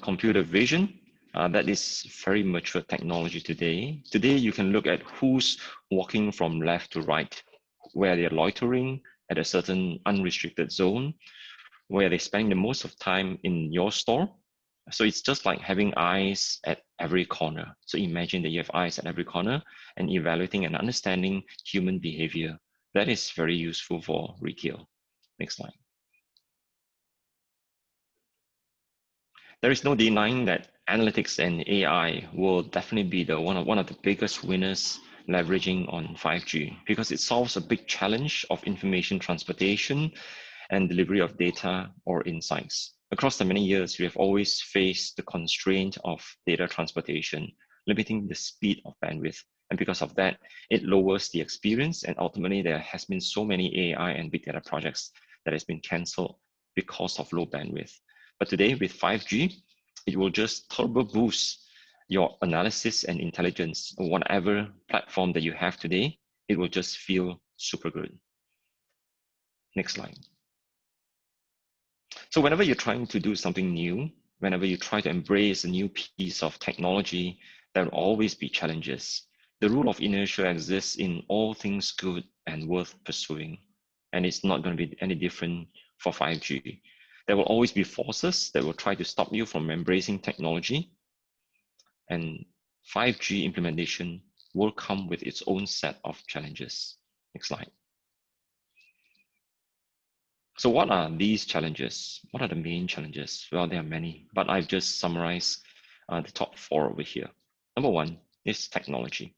computer vision. That is very mature technology today. Today, you can look at who's walking from left to right, where they're loitering at a certain unrestricted zone, where they're spending the most of time in your store. So it's just like having eyes at every corner. So imagine that you have eyes at every corner and evaluating and understanding human behavior. That is very useful for retail. Next slide. There is no denying that analytics and AI will definitely be one of the biggest winners leveraging on 5G, because it solves a big challenge of information transportation and delivery of data or insights. Across the many years, we have always faced the constraint of data transportation, limiting the speed of bandwidth. And because of that, it lowers the experience. And ultimately, there has been so many AI and big data projects that has been canceled because of low bandwidth. But today with 5G, it will just turbo boost your analysis and intelligence. Whatever platform that you have today, it will just feel super good. Next slide. So whenever you're trying to do something new, whenever you try to embrace a new piece of technology, there will always be challenges. The rule of inertia exists in all things good and worth pursuing. And it's not going to be any different for 5G. There will always be forces that will try to stop you from embracing technology. And 5G implementation will come with its own set of challenges. Next slide. So what are these challenges? What are the main challenges? Well, there are many, but I've just summarized the top 4 over here. Number 1 is technology.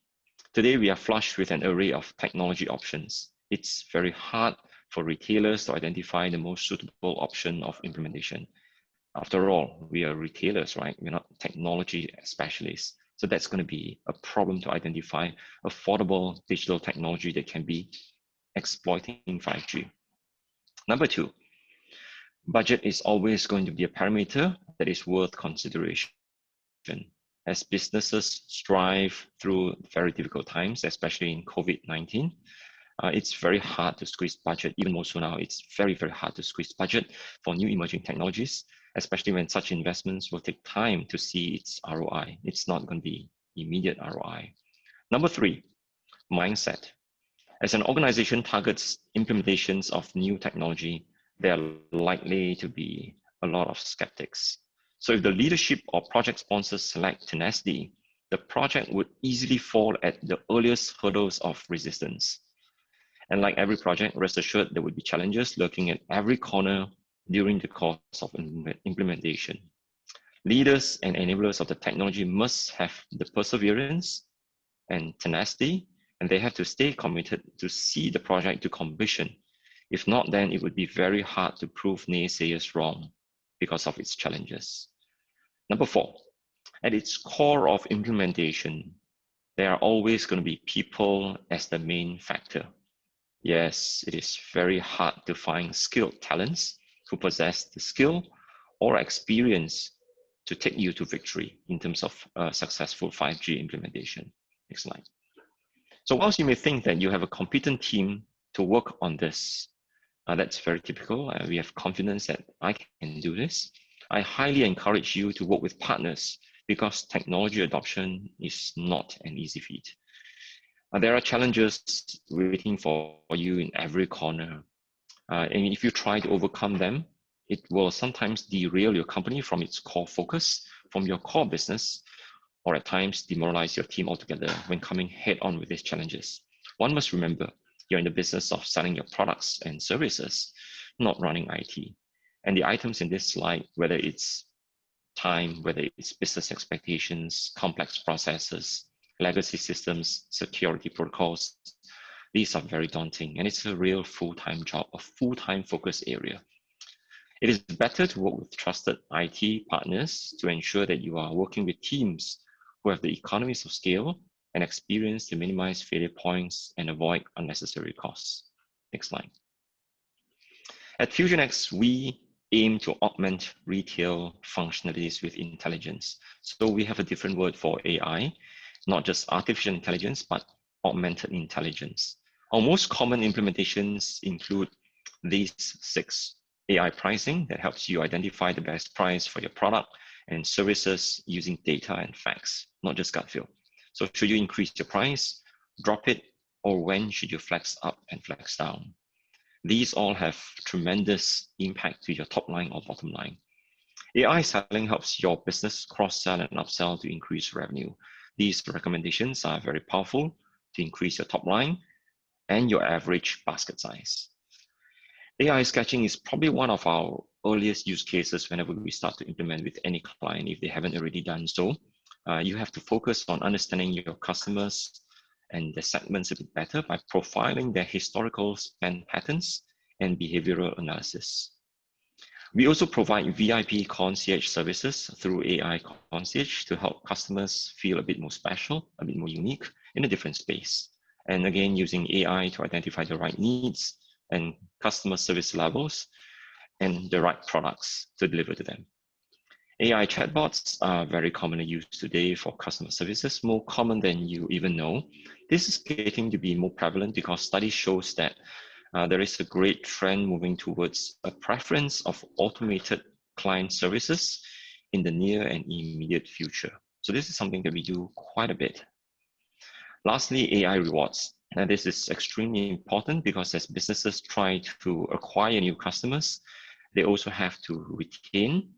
Today, we are flushed with an array of technology options. It's very hard for retailers to identify the most suitable option of implementation. After all, we are retailers, right? We're not technology specialists. So that's going to be a problem to identify affordable digital technology that can be exploiting 5G. Number 2, budget is always going to be a parameter that is worth consideration. As businesses strive through very difficult times, especially in COVID-19, it's very hard to squeeze budget. Even more so now, it's very, very hard to squeeze budget for new emerging technologies, especially when such investments will take time to see its ROI. It's not going to be immediate ROI. Number 3, mindset. As an organization targets implementations of new technology, there are likely to be a lot of skeptics. So if the leadership or project sponsors lack tenacity, the project would easily fall at the earliest hurdles of resistance. And like every project, rest assured there would be challenges lurking at every corner during the course of implementation. Leaders and enablers of the technology must have the perseverance and tenacity, and they have to stay committed to see the project to completion. If not, then it would be very hard to prove naysayers wrong because of its challenges. Number 4, at its core of implementation, there are always going to be people as the main factor. Yes, it is very hard to find skilled talents who possess the skill or experience to take you to victory in terms of successful 5G implementation. Next slide. So whilst you may think that you have a competent team to work on this, that's very typical. We have confidence that I can do this. I highly encourage you to work with partners because technology adoption is not an easy feat. There are challenges waiting for you in every corner. And if you try to overcome them, it will sometimes derail your company from its core focus, from your core business, or at times demoralize your team altogether when coming head on with these challenges. One must remember, You're in the business of selling your products and services, not running IT. And the items in this slide, whether it's time, whether it's business expectations, complex processes, legacy systems, security protocols, these are very daunting, and it's a real full-time job, a full-time focus area. It is better to work with trusted IT partners to ensure that you are working with teams who have the economies of scale and experience to minimize failure points and avoid unnecessary costs. Next slide. At Fusionex, we aim to augment retail functionalities with intelligence. So we have a different word for AI, not just artificial intelligence, but augmented intelligence. Our most common implementations include these 6. AI pricing that helps you identify the best price for your product and services using data and facts, not just gut feel. So should you increase your price, drop it, or when should you flex up and flex down? These all have tremendous impact to your top line or bottom line. AI selling helps your business cross-sell and upsell to increase revenue. These recommendations are very powerful to increase your top line and your average basket size. AI sketching is probably one of our earliest use cases whenever we start to implement with any client, if they haven't already done so. You have to focus on understanding your customers and the segments a bit better by profiling their historical spend patterns and behavioral analysis. We also provide VIP concierge services through AI concierge to help customers feel a bit more special, a bit more unique in a different space. And again, using AI to identify the right needs and customer service levels and the right products to deliver to them. AI chatbots are very commonly used today for customer services, more common than you even know. This is getting to be more prevalent because studies shows that there is a great trend moving towards a preference of automated client services in the near and immediate future. So this is something that we do quite a bit. Lastly, AI rewards. And this is extremely important because as businesses try to acquire new customers, they also have to retain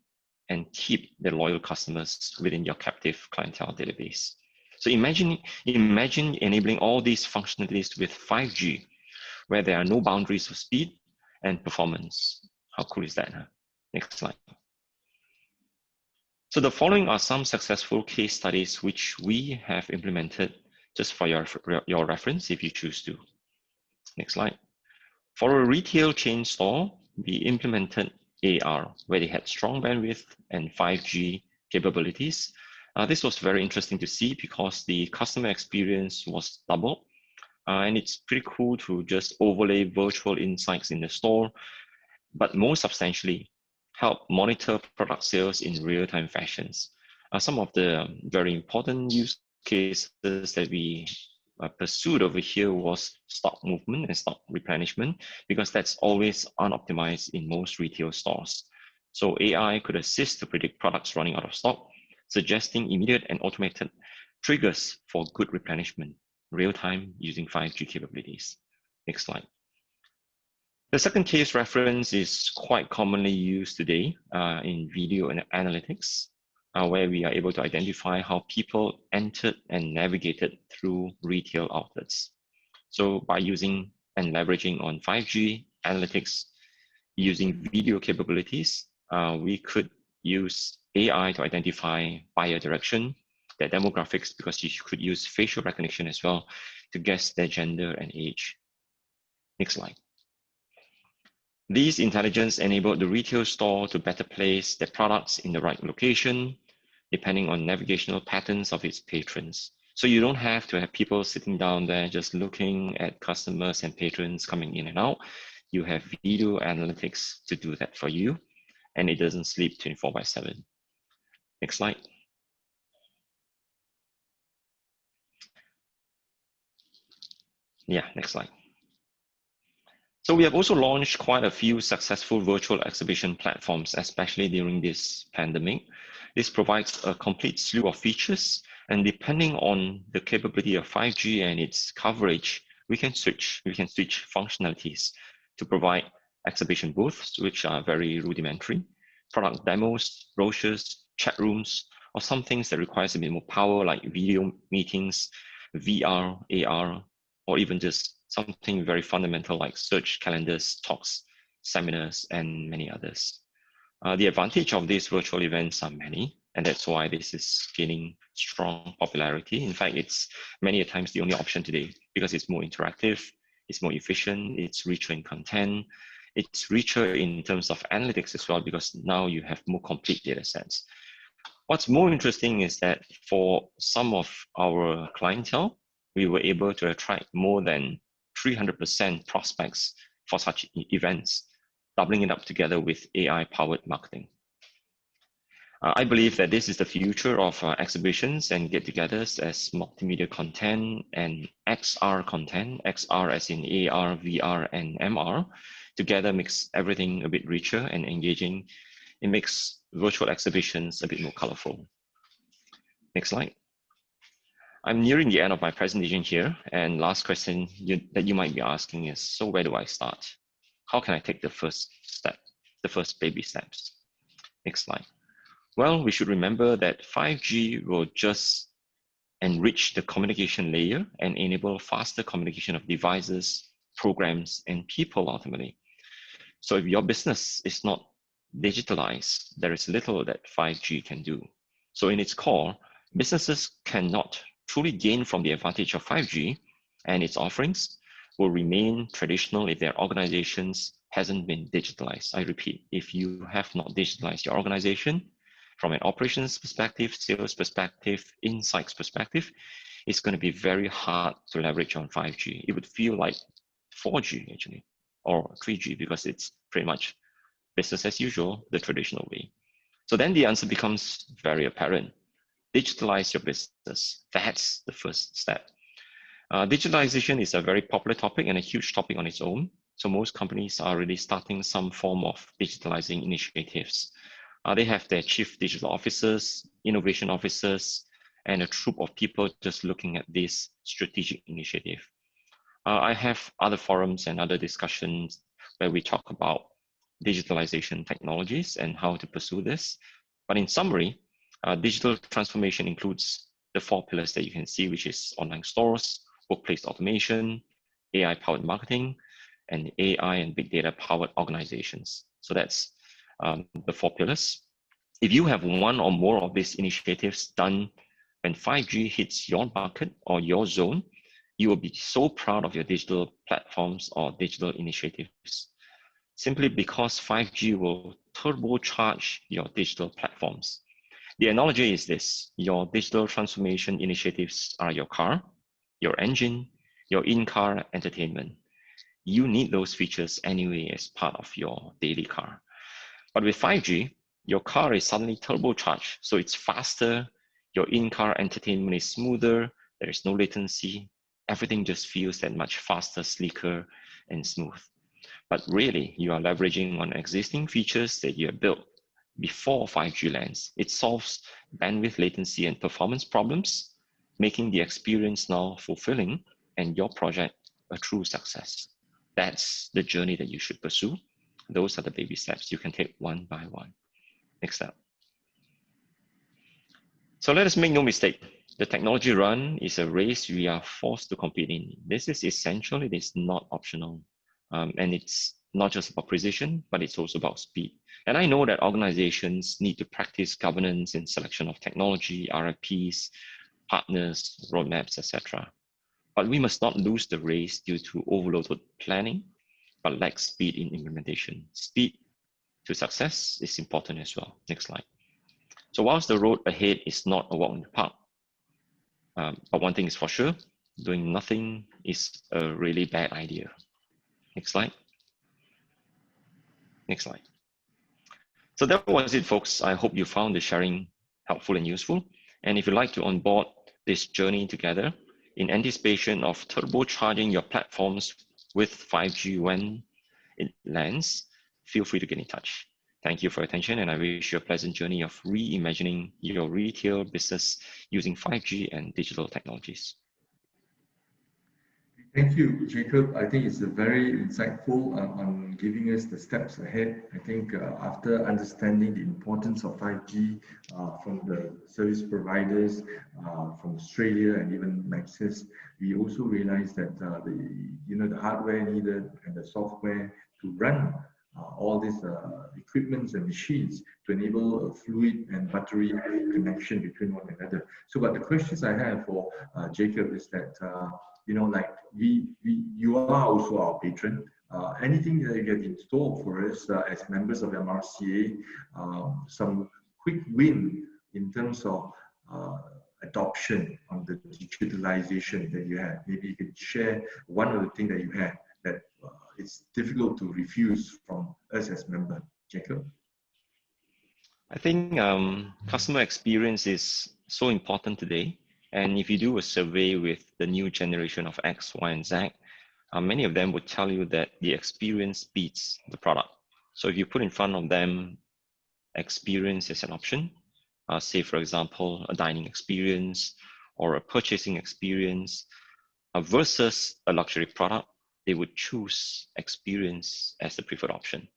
and keep their loyal customers within your captive clientele database. So imagine enabling all these functionalities with 5G, where there are no boundaries of speed and performance. How cool is that? Huh? Next slide. So the following are some successful case studies which we have implemented just for your reference if you choose to. Next slide. For a retail chain store, we implemented AR, where they had strong bandwidth and 5G capabilities. This was very interesting to see because the customer experience was double. And it's pretty cool to just overlay virtual insights in the store, but more substantially, help monitor product sales in real-time fashions. Some of the very important use cases that we pursued over here was stock movement and stock replenishment, because that's always unoptimized in most retail stores. So AI could assist to predict products running out of stock, suggesting immediate and automated triggers for good replenishment, real-time using 5G capabilities. Next slide. The second case reference is quite commonly used today in video and analytics, where we are able to identify how people entered and navigated through retail outlets. So by using and leveraging on 5G analytics, using video capabilities, we could use AI to identify buyer direction, their demographics, because you could use facial recognition as well to guess their gender and age. Next slide. These intelligence enabled the retail store to better place their products in the right location, depending on navigational patterns of its patrons. So you don't have to have people sitting down there just looking at customers and patrons coming in and out. You have video analytics to do that for you, and it doesn't sleep 24/7. Next slide. Yeah, next slide. So we have also launched quite a few successful virtual exhibition platforms, especially during this pandemic. This provides a complete slew of features, and depending on the capability of 5G and its coverage, we can switch functionalities to provide exhibition booths, which are very rudimentary, product demos, brochures, chat rooms, or some things that requires a bit more power like video meetings, VR, AR, or even just something very fundamental like search, calendars, talks, seminars, and many others. The advantage of these virtual events are many, and that's why this is gaining strong popularity. In fact, it's many a times the only option today because it's more interactive, it's more efficient, it's richer in content, it's richer in terms of analytics as well because now you have more complete data sets. What's more interesting is that for some of our clientele, we were able to attract more than 300% prospects for such events, doubling it up together with AI-powered marketing. I believe that this is the future of exhibitions and get-togethers as multimedia content and XR content, XR as in AR, VR, and MR, together makes everything a bit richer and engaging. It makes virtual exhibitions a bit more colorful. Next slide. I'm nearing the end of my presentation here, and last question that you might be asking is, so where do I start? How can I take the first step, the first baby steps? Next slide. Well, we should remember that 5G will just enrich the communication layer and enable faster communication of devices, programs, and people ultimately. So if your business is not digitalized, there is little that 5G can do. So in its core, businesses cannot truly gain from the advantage of 5G, and its offerings will remain traditional if their organizations hasn't been digitalized. I repeat, if you have not digitalized your organization, from an operations perspective, sales perspective, insights perspective, it's going to be very hard to leverage on 5G. It would feel like 4G actually, or 3G, because it's pretty much business as usual, the traditional way. So then the answer becomes very apparent. Digitalize your business. That's the first step. Digitalization is a very popular topic and a huge topic on its own. So most companies are already starting some form of digitalizing initiatives. They have their chief digital officers, innovation officers, and a troop of people just looking at this strategic initiative. I have other forums and other discussions where we talk about digitalization technologies and how to pursue this. But in summary, digital transformation includes the 4 pillars that you can see, which is online stores, workplace automation, AI-powered marketing, and AI and big data-powered organizations. So that's the 4 pillars. If you have one or more of these initiatives done when 5G hits your market or your zone, you will be so proud of your digital platforms or digital initiatives, simply because 5G will turbocharge your digital platforms. The analogy is this: your digital transformation initiatives are your car, your engine, your in-car entertainment. You need those features anyway as part of your daily car. But with 5G, your car is suddenly turbocharged, so it's faster, your in-car entertainment is smoother, there is no latency, everything just feels that much faster, sleeker, and smooth. But really, you are leveraging on existing features that you have built before 5G lands. It solves bandwidth, latency, and performance problems, making the experience now fulfilling and your project a true success. That's the journey that you should pursue. Those are the baby steps you can take one by one. Next step. So let us make no mistake. The technology run is a race we are forced to compete in. This is essential. It is not optional. And it's not just about precision, but it's also about speed. And I know that organizations need to practice governance and selection of technology, RFPs, partners, roadmaps, etc. But we must not lose the race due to overloaded planning, but lack speed in implementation. Speed to success is important as well. Next slide. So whilst the road ahead is not a walk in the park, but one thing is for sure, doing nothing is a really bad idea. Next slide. Next slide. So that was it, folks. I hope you found the sharing helpful and useful. And if you'd like to onboard this journey together in anticipation of turbocharging your platforms with 5G when it lands, feel free to get in touch. Thank you for your attention, and I wish you a pleasant journey of reimagining your retail business using 5G and digital technologies. Thank you, Jacab. I think it's a very insightful on giving us the steps ahead. I think after understanding the importance of 5G from the service providers from Australia and even Maxis, we also realized that the hardware needed and the software to run all these equipments and machines to enable a fluid and buttery connection between one another. So, but the questions I have for Jacab is that like you are also our patron. Anything that you have in store for us as members of MRCA, some quick win in terms of adoption of the digitalization that you have. Maybe you could share one of the things that you have that it's difficult to refuse from us as members. Jacab? I think customer experience is so important today. And if you do a survey with the new generation of X, Y, and Z, many of them would tell you that the experience beats the product. So if you put in front of them experience as an option, say for example, a dining experience or a purchasing experience versus a luxury product, they would choose experience as the preferred option.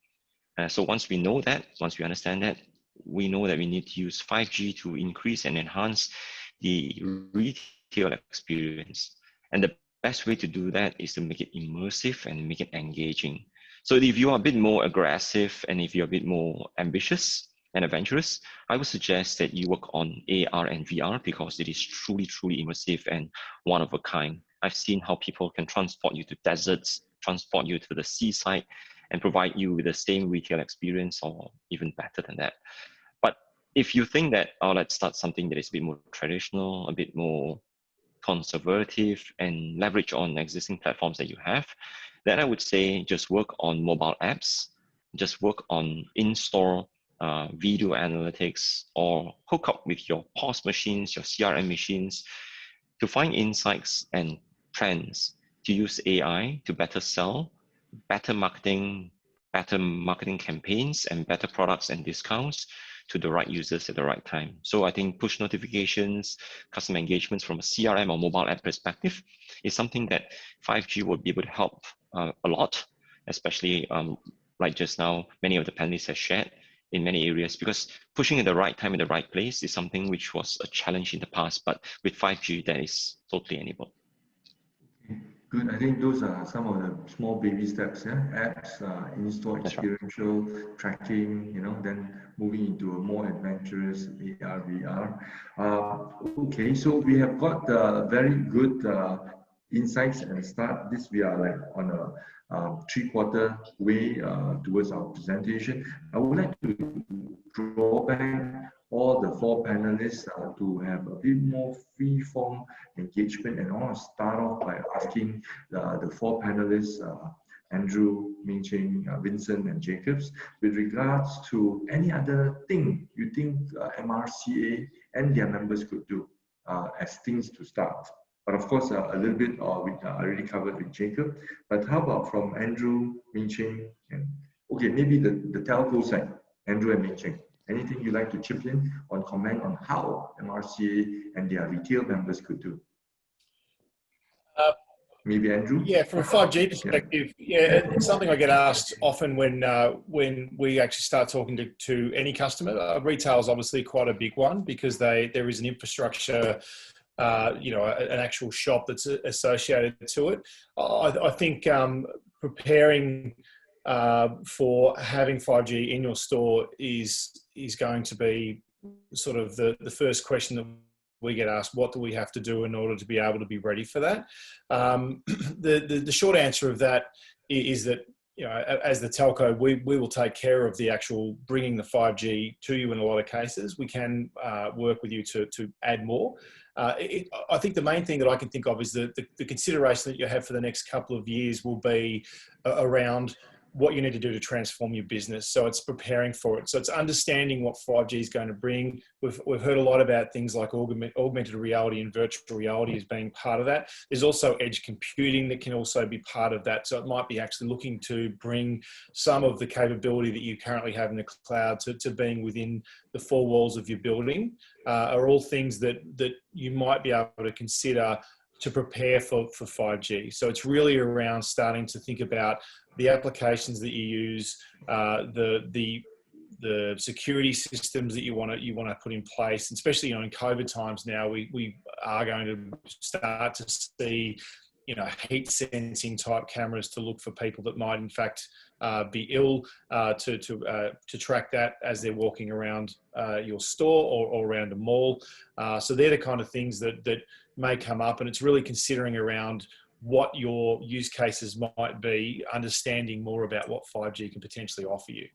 So once we know that, once we understand that, we know that we need to use 5G to increase and enhance the retail experience. And the best way to do that is to make it immersive and make it engaging. So if you are a bit more aggressive and if you're a bit more ambitious and adventurous, I would suggest that you work on AR and VR because it is truly, truly immersive and one of a kind. I've seen how people can transport you to deserts, transport you to the seaside, and provide you with the same retail experience or even better than that. But if you think that, oh, let's start something that is a bit more traditional, a bit more conservative, and leverage on existing platforms that you have, then I would say just work on mobile apps, just work on in-store video analytics, or hook up with your POS machines, your CRM machines, to find insights and trends, to use AI to better sell, better marketing campaigns, and better products and discounts to the right users at the right time. So I think push notifications, customer engagements from a CRM or mobile app perspective is something that 5G will be able to help a lot, especially like just now, many of the panelists have shared in many areas, because pushing at the right time in the right place is something which was a challenge in the past, but with 5G, that is totally enabled. Good. I think those are some of the small baby steps. Yeah, apps, in-store experiential tracking. Then moving into a more adventurous AR, VR. Okay, so we have got very good insights and start. We are like on a three-quarter way towards our presentation. I would like to draw back all the four panelists to have a bit more free-form engagement, and I want to start off by asking the four panelists, Andrew, Ming, Ching, Vincent, and Jacabs, with regards to any other thing you think MRCA and their members could do as things to start. But of course, a little bit we already covered with Jacab. But how about from Andrew, Ming, Ching, and okay, maybe the telco side, Andrew and Ming, Ching. Anything you'd like to chip in on comment on how MRCA and their retail members could do? Maybe Andrew? Yeah, from a 5G perspective, it's something I get asked often when we actually start talking to any customer. Retail is obviously quite a big one because there is an infrastructure, an actual shop that's associated to it. I think preparing for having 5G in your store is going to be sort of the first question that we get asked. What do we have to do in order to be able to be ready for that? The short answer of that is that, as the telco, we will take care of the actual bringing the 5G to you in a lot of cases. We can work with you to add more. I think the main thing that I can think of is the consideration that you have for the next couple of years will be around what you need to do to transform your business. So it's preparing for it. So it's understanding what 5G is going to bring. We've heard a lot about things like augmented reality and virtual reality as being part of that. There's also edge computing that can also be part of that. So it might be actually looking to bring some of the capability that you currently have in the cloud to being within the four walls of your building, are all things that you might be able to consider to prepare for 5G. So it's really around starting to think about the applications that you use, the security systems that you want to put in place, especially in COVID times now. We are going to start to see heat sensing type cameras to look for people that might in fact be ill, to track that as they're walking around your store or around a mall. So they're the kind of things that may come up, and it's really considering around what your use cases might be, understanding more about what 5G can potentially offer you.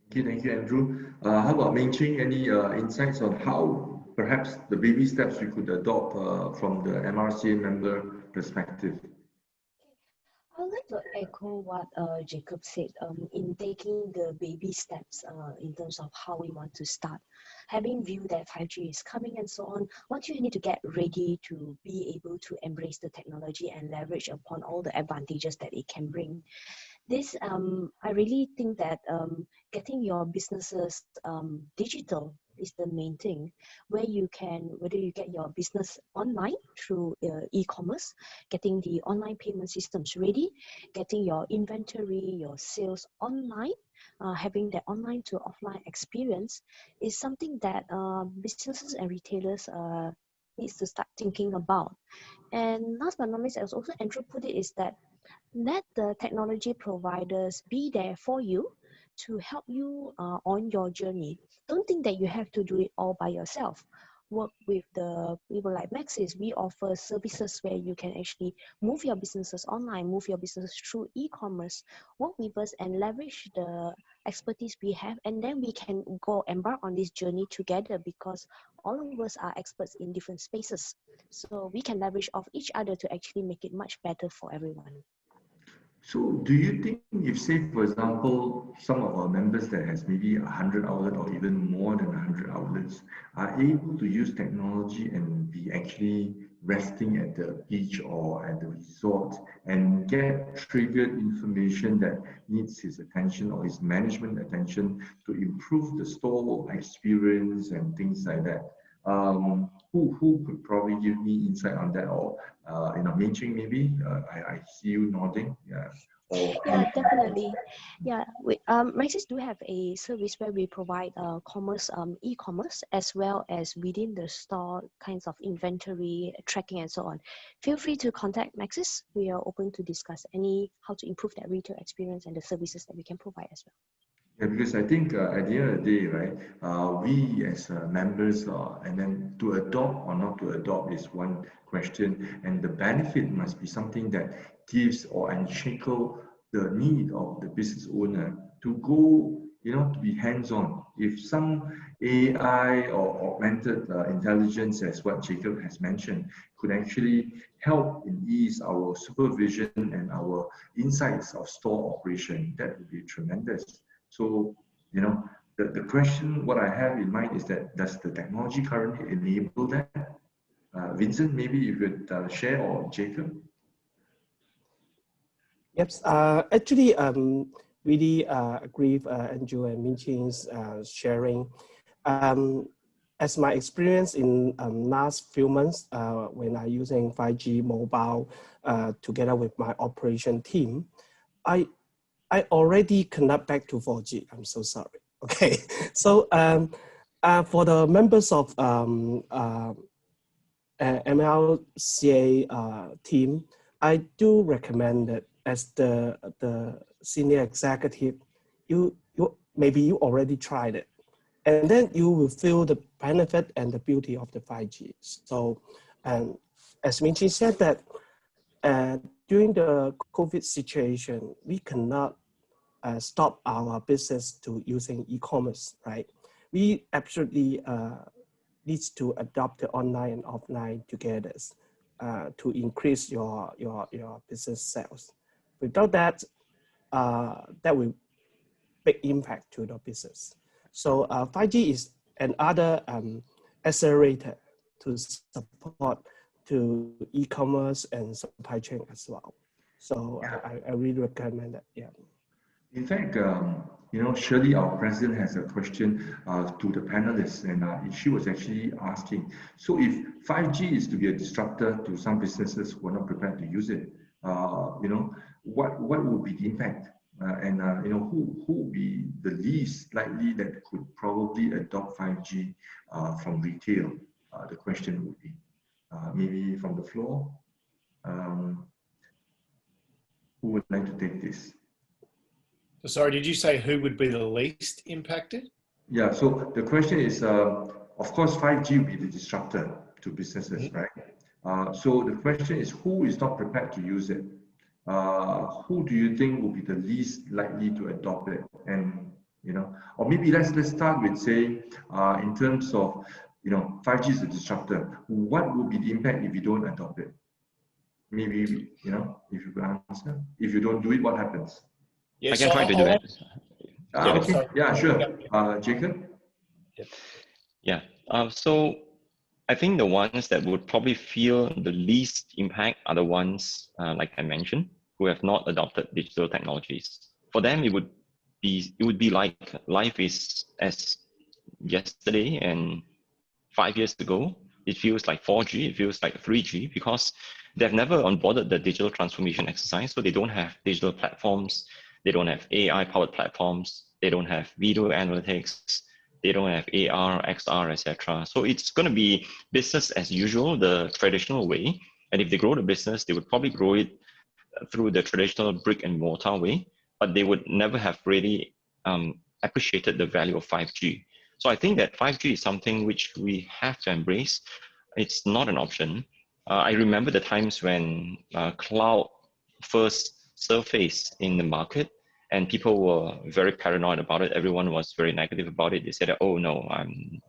Thank you, Andrew. How about Ming Ching? Any insights on how perhaps the baby steps we could adopt from the MRCA member perspective? I would like to echo what Jacab said in taking the baby steps in terms of how we want to start. Having viewed that 5G is coming and so on, what you need to get ready to be able to embrace the technology and leverage upon all the advantages that it can bring. This, I really think that getting your businesses digital is the main thing, where you can, whether you get your business online through e-commerce, getting the online payment systems ready, getting your inventory, your sales online, having that online to offline experience is something that businesses and retailers needs to start thinking about. And last but not least, as also Andrew put it, is that let the technology providers be there for you to help you on your journey. Don't think that you have to do it all by yourself. Work with the people like Maxis. We offer services where you can actually move your businesses online, move your businesses through e-commerce. Work with us and leverage the expertise we have, and then we can go embark on this journey together, because all of us are experts in different spaces. So we can leverage off each other to actually make it much better for everyone. So do you think if, say, for example, some of our members that has maybe 100 outlets or even more than 100 outlets are able to use technology and be actually resting at the beach or at the resort and get triggered information that needs his attention or his management attention to improve the store experience and things like that? Who could probably give me insight on that? Or Ming Ching maybe? I see you nodding. Yeah. Yeah, definitely. Yeah, Maxis do have a service where we provide commerce, e-commerce, as well as within the store kinds of inventory tracking and so on. Feel free to contact Maxis. We are open to discuss how to improve that retail experience and the services that we can provide as well. Yeah, because I think at the end of the day, right, we as members, and then to adopt or not to adopt is one question, and the benefit must be something that gives or unshackle the need of the business owner to go, to be hands-on. If some AI or augmented intelligence, as what Jacab has mentioned, could actually help in ease our supervision and our insights of store operation, that would be tremendous. So, the question, what I have in mind is that, does the technology currently enable that? Vincent, maybe you could share, or Jacab? Yes, actually, really agree with Andrew and Ming Ching's sharing. As my experience in last few months, when I'm using 5G mobile together with my operation team, I already connect back to 4G. I'm so sorry. Okay, so for the members of MRCA team, I do recommend that as the senior executive, maybe you already tried it, and then you will feel the benefit and the beauty of the 5G. So, as Ming Ching said that during the COVID situation, we cannot stop our business to using e-commerce, right? We absolutely needs to adopt the online and offline together to increase your business sales. Without that, that will big impact to the business. So 5G is another accelerator to support to e-commerce and supply chain as well. So I really recommend that. Yeah. In fact, Shirley, our president, has a question to the panelists, and she was actually asking, so if 5G is to be a disruptor to some businesses who are not prepared to use it, what would be the impact? Who would be the least likely that could probably adopt 5G from retail? The question would be maybe from the floor. Who would like to take this? Sorry, did you say who would be the least impacted? Yeah, so the question is, of course, 5G will be the disruptor to businesses, right? So the question is, who is not prepared to use it? Who do you think will be the least likely to adopt it? And, or maybe let's start with saying, in terms of, 5G is a disruptor. What will be the impact if you don't adopt it? Maybe, if you can answer. If you don't do it, what happens? Yeah, I can try to do that. Okay. Yeah, sure. Jacab? Yeah. So I think the ones that would probably feel the least impact are the ones, like I mentioned, who have not adopted digital technologies. For them, it would be like life is as yesterday and 5 years ago. It feels like 4G, it feels like 3G, because they've never onboarded the digital transformation exercise. So they don't have digital platforms. They don't have AI-powered platforms. They don't have video analytics. They don't have AR, XR, etc. So it's going to be business as usual, the traditional way. And if they grow the business, they would probably grow it through the traditional brick and mortar way, but they would never have really appreciated the value of 5G. So I think that 5G is something which we have to embrace. It's not an option. I remember the times when cloud first surfaced in the market, and people were very paranoid about it. Everyone was very negative about it. They said, "Oh no,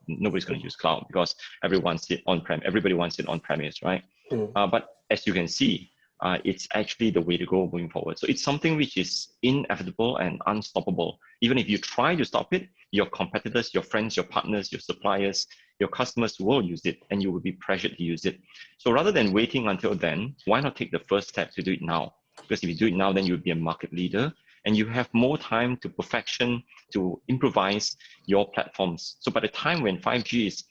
nobody's going to use cloud because everybody wants it on premise, right?" But as you can see, it's actually the way to go moving forward. So it's something which is inevitable and unstoppable. Even if you try to stop it, your competitors, your friends, your partners, your suppliers, your customers will use it, and you will be pressured to use it. So rather than waiting until then, why not take the first step to do it now? Because if you do it now, then you'll be a market leader, and you have more time to perfection, to improvise your platforms. So by the time when 5G is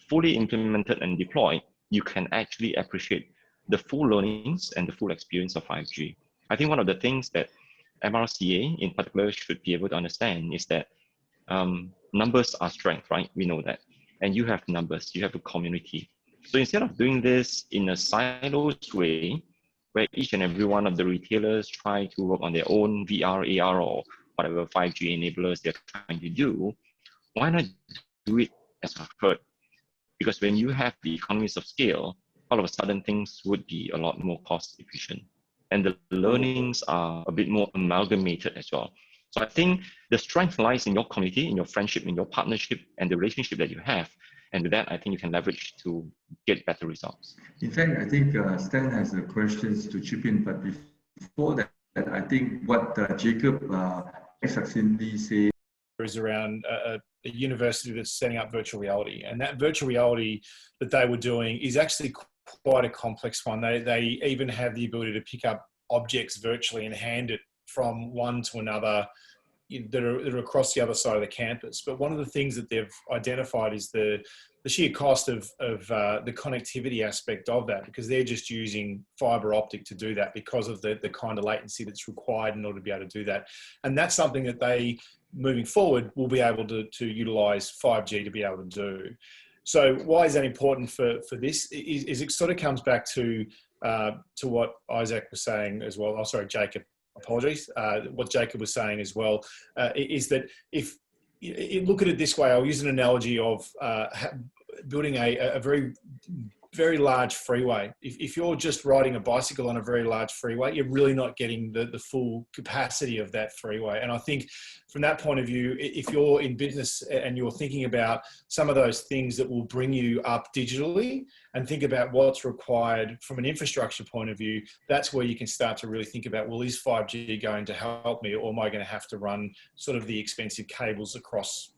fully implemented and deployed, you can actually appreciate the full learnings and the full experience of 5G. I think one of the things that MRCA in particular should be able to understand is that numbers are strength, right? We know that. And you have numbers, you have a community. So instead of doing this in a silos way, where each and every one of the retailers try to work on their own VR, AR, or whatever 5G enablers they're trying to do, why not do it as a herd? Because when you have the economies of scale, all of a sudden things would be a lot more cost efficient. And the learnings are a bit more amalgamated as well. So I think the strength lies in your community, in your friendship, in your partnership, and the relationship that you have. And with that, I think you can leverage to get better results. In fact, I think Stan has questions to chip in, but before that, I think what Jacab succinctly said is around a university that's setting up virtual reality. And that virtual reality that they were doing is actually quite a complex one. They even have the ability to pick up objects virtually and hand it from one to another that are across the other side of the campus. But one of the things that they've identified is the sheer cost of the connectivity aspect of that, because they're just using fiber optic to do that because of the kind of latency that's required in order to be able to do that. And that's something that they, moving forward, will be able to utilize 5G to be able to do. So why is that important for this? Is it sort of comes back to what Isaac was saying as well. Oh, sorry, Jacab. Apologies. What Jacab was saying as well is that if you look at it this way, I'll use an analogy of building a very large freeway. If you're just riding a bicycle on a very large freeway, you're really not getting the full capacity of that freeway. And I think from that point of view, if you're in business and you're thinking about some of those things that will bring you up digitally and think about what's required from an infrastructure point of view, that's where you can start to really think about, well, is 5G going to help me, or am I going to have to run sort of the expensive cables across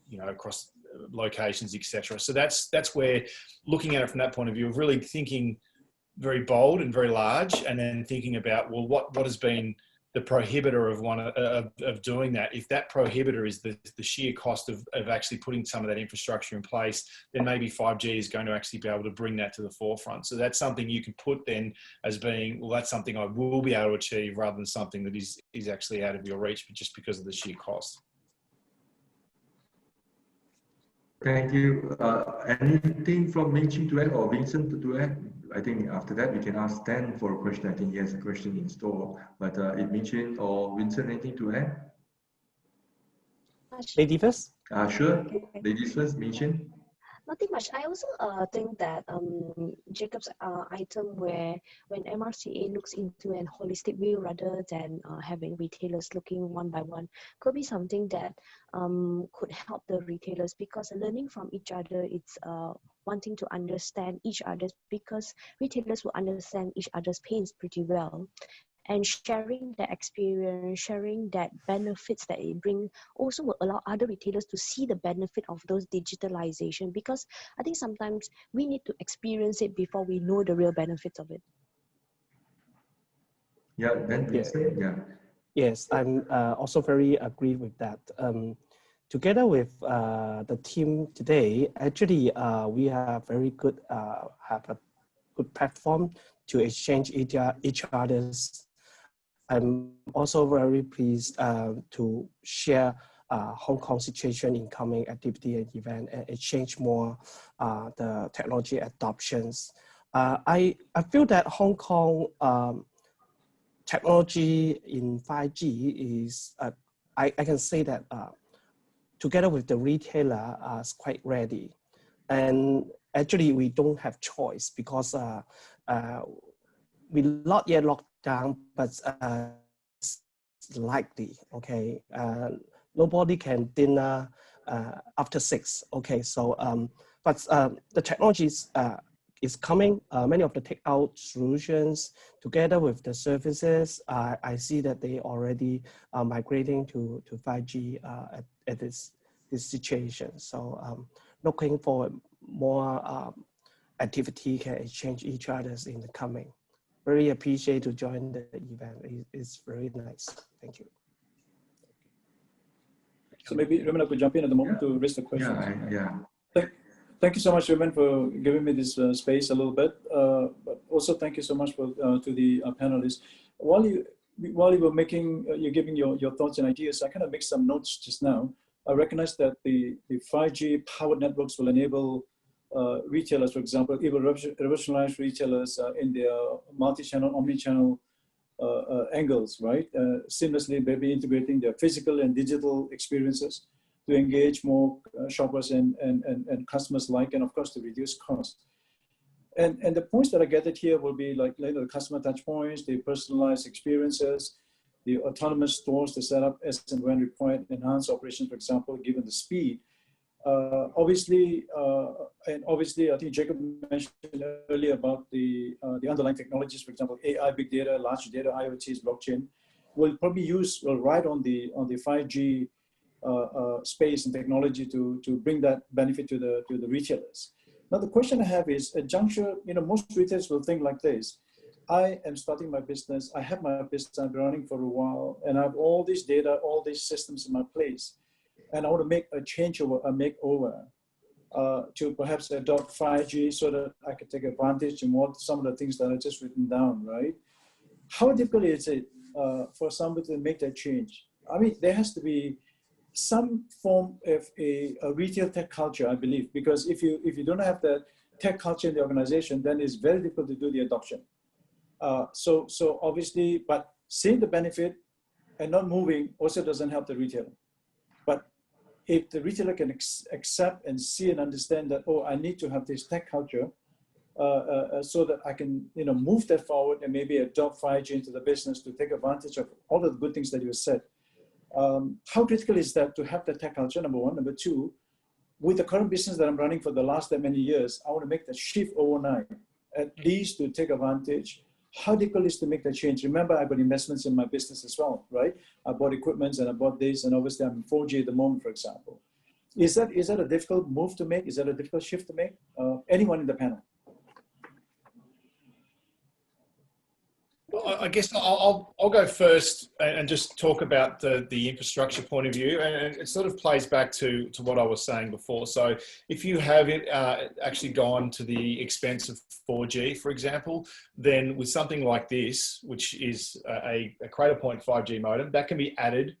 locations, etc. So that's where, looking at it from that point of view, of really thinking very bold and very large, and then thinking about, well, what has been the prohibitor of doing that. If that prohibitor is the sheer cost of actually putting some of that infrastructure in place, then maybe 5G is going to actually be able to bring that to the forefront. So that's something you can put then as being, well, that's something I will be able to achieve, rather than something that is actually out of your reach, but just because of the sheer cost. Thank you. Anything from Ming to add, or Vincent to add? I think after that we can ask Dan for a question. I think he has a question in store. But if Ming or Vincent, anything to add? Lady first? Sure. Okay. Ladies first, Ming. Nothing much. I also think that Jacab's item where when MRCA looks into an holistic view rather than having retailers looking one by one could be something that could help the retailers, because learning from each other, it's wanting to understand each other's, because retailers will understand each other's pains pretty well. And sharing that experience, sharing that benefits that it brings, also will allow other retailers to see the benefit of those digitalization, because I think sometimes we need to experience it before we know the real benefits of it. Yeah, then Vincent, yeah. Yes, I'm also very agree with that. Together with the team today, actually, we have very good, have a good platform to exchange each other's. I'm also very pleased to share Hong Kong situation, incoming activity and event, and exchange more the technology adoptions. I feel that Hong Kong technology in 5G is, I can say that together with the retailer is quite ready. And actually we don't have choice, because we not yet locked down, but it's likely, okay? Nobody can dinner after 6, okay? So, but the technologies is coming. Many of the takeout solutions together with the services, I see that they already are migrating to 5G at this situation. So looking for more activity can exchange each other's in the coming. Very appreciate to join the event. It's very nice. Thank you. So maybe Raymond, I could jump in at the moment to raise the question. Thank you so much, Raymond, for giving me this space a little bit. But also thank you so much for to the panelists. While you were making, you're giving your thoughts and ideas, I kind of made some notes just now. I recognize that the 5G powered networks will enable retailers, for example, even revolutionize retailers in their multi-channel, omni-channel angles, right? Seamlessly, maybe integrating their physical and digital experiences to engage more shoppers and customers alike, and of course to reduce costs. And the points that I gathered here will be like the customer touch points, the personalized experiences, the autonomous stores to set up as and when required, enhance operations, for example, given the speed. Obviously, I think Jacab mentioned earlier about the underlying technologies, for example, AI, big data, large data, IoTs, blockchain, will probably ride on the 5G space and technology to bring that benefit to the retailers. Now, the question I have is, at juncture, most retailers will think like this: I am starting my business, I have my business, I've been running for a while, and I have all this data, all these systems in my place, and I want to make a changeover, a makeover to perhaps adopt 5G so that I can take advantage of some of the things that I just written down, right? How difficult is it for somebody to make that change? I mean, there has to be some form of a retail tech culture, I believe, because if you don't have that tech culture in the organization, then it's very difficult to do the adoption. So obviously, but seeing the benefit and not moving also doesn't help the retailer. But if the retailer can accept and see and understand that, oh, I need to have this tech culture so that I can move that forward and maybe adopt 5G into the business to take advantage of all of the good things that you said. How critical is that to have the tech culture, number one? Number two, with the current business that I'm running for the last that many years, I want to make that shift overnight, at least to take advantage. How difficult is to make that change? Remember, I got investments in my business as well, right? I bought equipment and I bought this, and obviously I'm in 4G at the moment, for example. Is that a difficult move to make? Is that a difficult shift to make? Anyone in the panel? I guess I'll go first and just talk about the infrastructure point of view, and it sort of plays back to what I was saying before. So if you have it actually gone to the expense of 4G, for example, then with something like this, which is a Cradle Point 5G modem, that can be added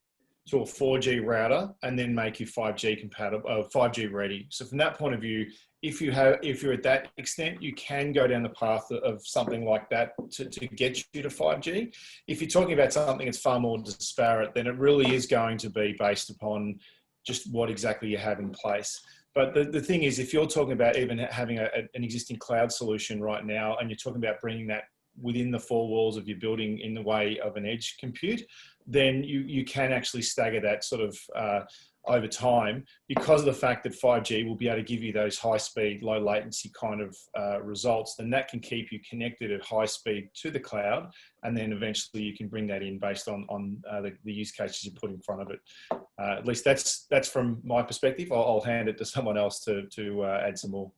to a 4G router and then make you 5G compatible, 5G ready. So from that point of view, if you're at that extent, you can go down the path of something like that to get you to 5G. If you're talking about something that's far more disparate, then it really is going to be based upon just what exactly you have in place. But the thing is, if you're talking about even having an existing cloud solution right now, and you're talking about bringing that within the four walls of your building in the way of an edge compute, then you can actually stagger that sort of over time, because of the fact that 5G will be able to give you those high speed, low latency kind of results. Then that can keep you connected at high speed to the cloud. And then eventually you can bring that in based on the use cases you put in front of it. At least that's from my perspective. I'll hand it to someone else to add some more.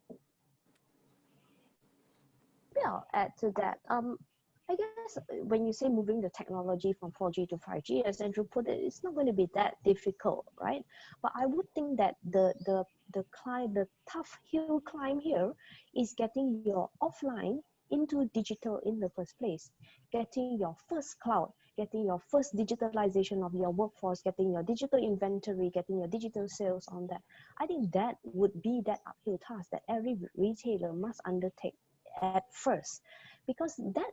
Yeah, I'll add to that. I guess when you say moving the technology from 4G to 5G, as Andrew put it, it's not going to be that difficult, right? But I would think that the tough hill climb here is getting your offline into digital in the first place, getting your first cloud, getting your first digitalization of your workforce, getting your digital inventory, getting your digital sales on that. I think that would be that uphill task that every retailer must undertake at first, because that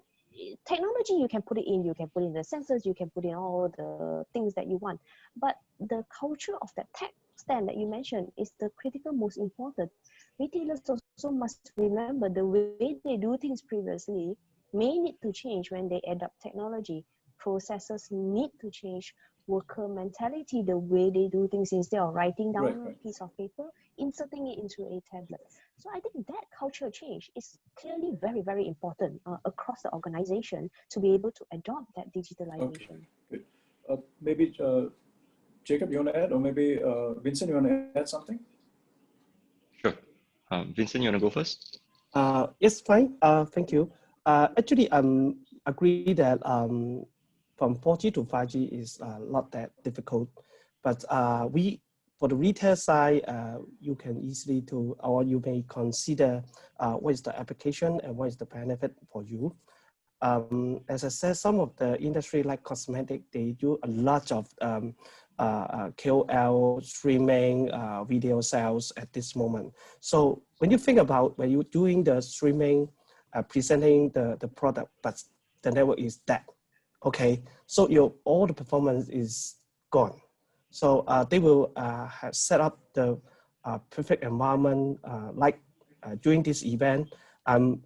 technology, you can put it in the sensors, you can put in all the things that you want, but the culture of that tech stand that you mentioned is the critical most important. Retailers also must remember the way they do things previously may need to change when they adopt technology. Processes need to change, worker mentality, the way they do things, instead of writing down on a piece of paper, inserting it into a tablet. So I think that culture change is clearly very, very important across the organization to be able to adopt that digitalization. Okay, good. Maybe Jacab, you want to add, or maybe Vincent, you want to add something? Sure. Vincent, you want to go first? Yes, fine. Thank you. Actually, agree that from 4G to 5G is not that difficult, but for the retail side, you can easily or you may consider what is the application and what is the benefit for you. As I said, some of the industry like cosmetic, they do a lot of KOL streaming, video sales at this moment. So when you think about when you're doing the streaming, presenting the product, but the network is dead, okay? So all the performance is gone. So they will have set up the perfect environment like during this event.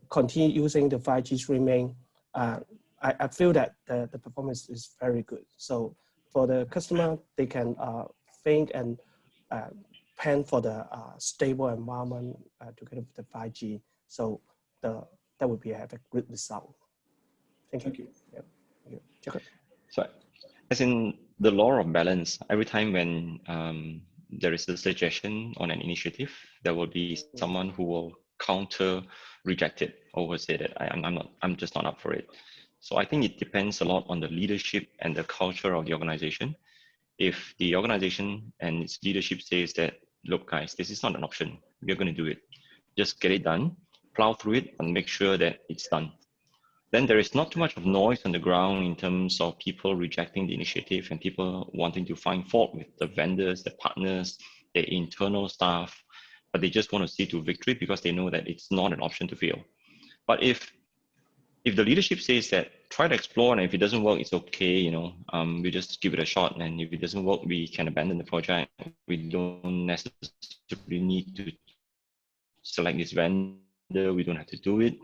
Continue using the 5G streaming. I feel that the performance is very good. So for the customer, they can think and plan for the stable environment together with the 5G. So that would have a good result. Thank you. Yeah. Thank you. So, as in the law of balance, every time when there is a suggestion on an initiative, there will be someone who will counter reject it or will say that I'm just not up for it. So I think it depends a lot on the leadership and the culture of the organization. If the organization and its leadership says that, look guys, this is not an option, we're going to do it. Just get it done, plow through it and make sure that it's done. Then there is not too much of noise on the ground in terms of people rejecting the initiative and people wanting to find fault with the vendors, the partners, their internal staff, but they just want to see to victory because they know that it's not an option to fail. But if the leadership says that try to explore, and if it doesn't work, it's okay, we just give it a shot, and if it doesn't work, we can abandon the project. We don't necessarily need to select this vendor, we don't have to do it.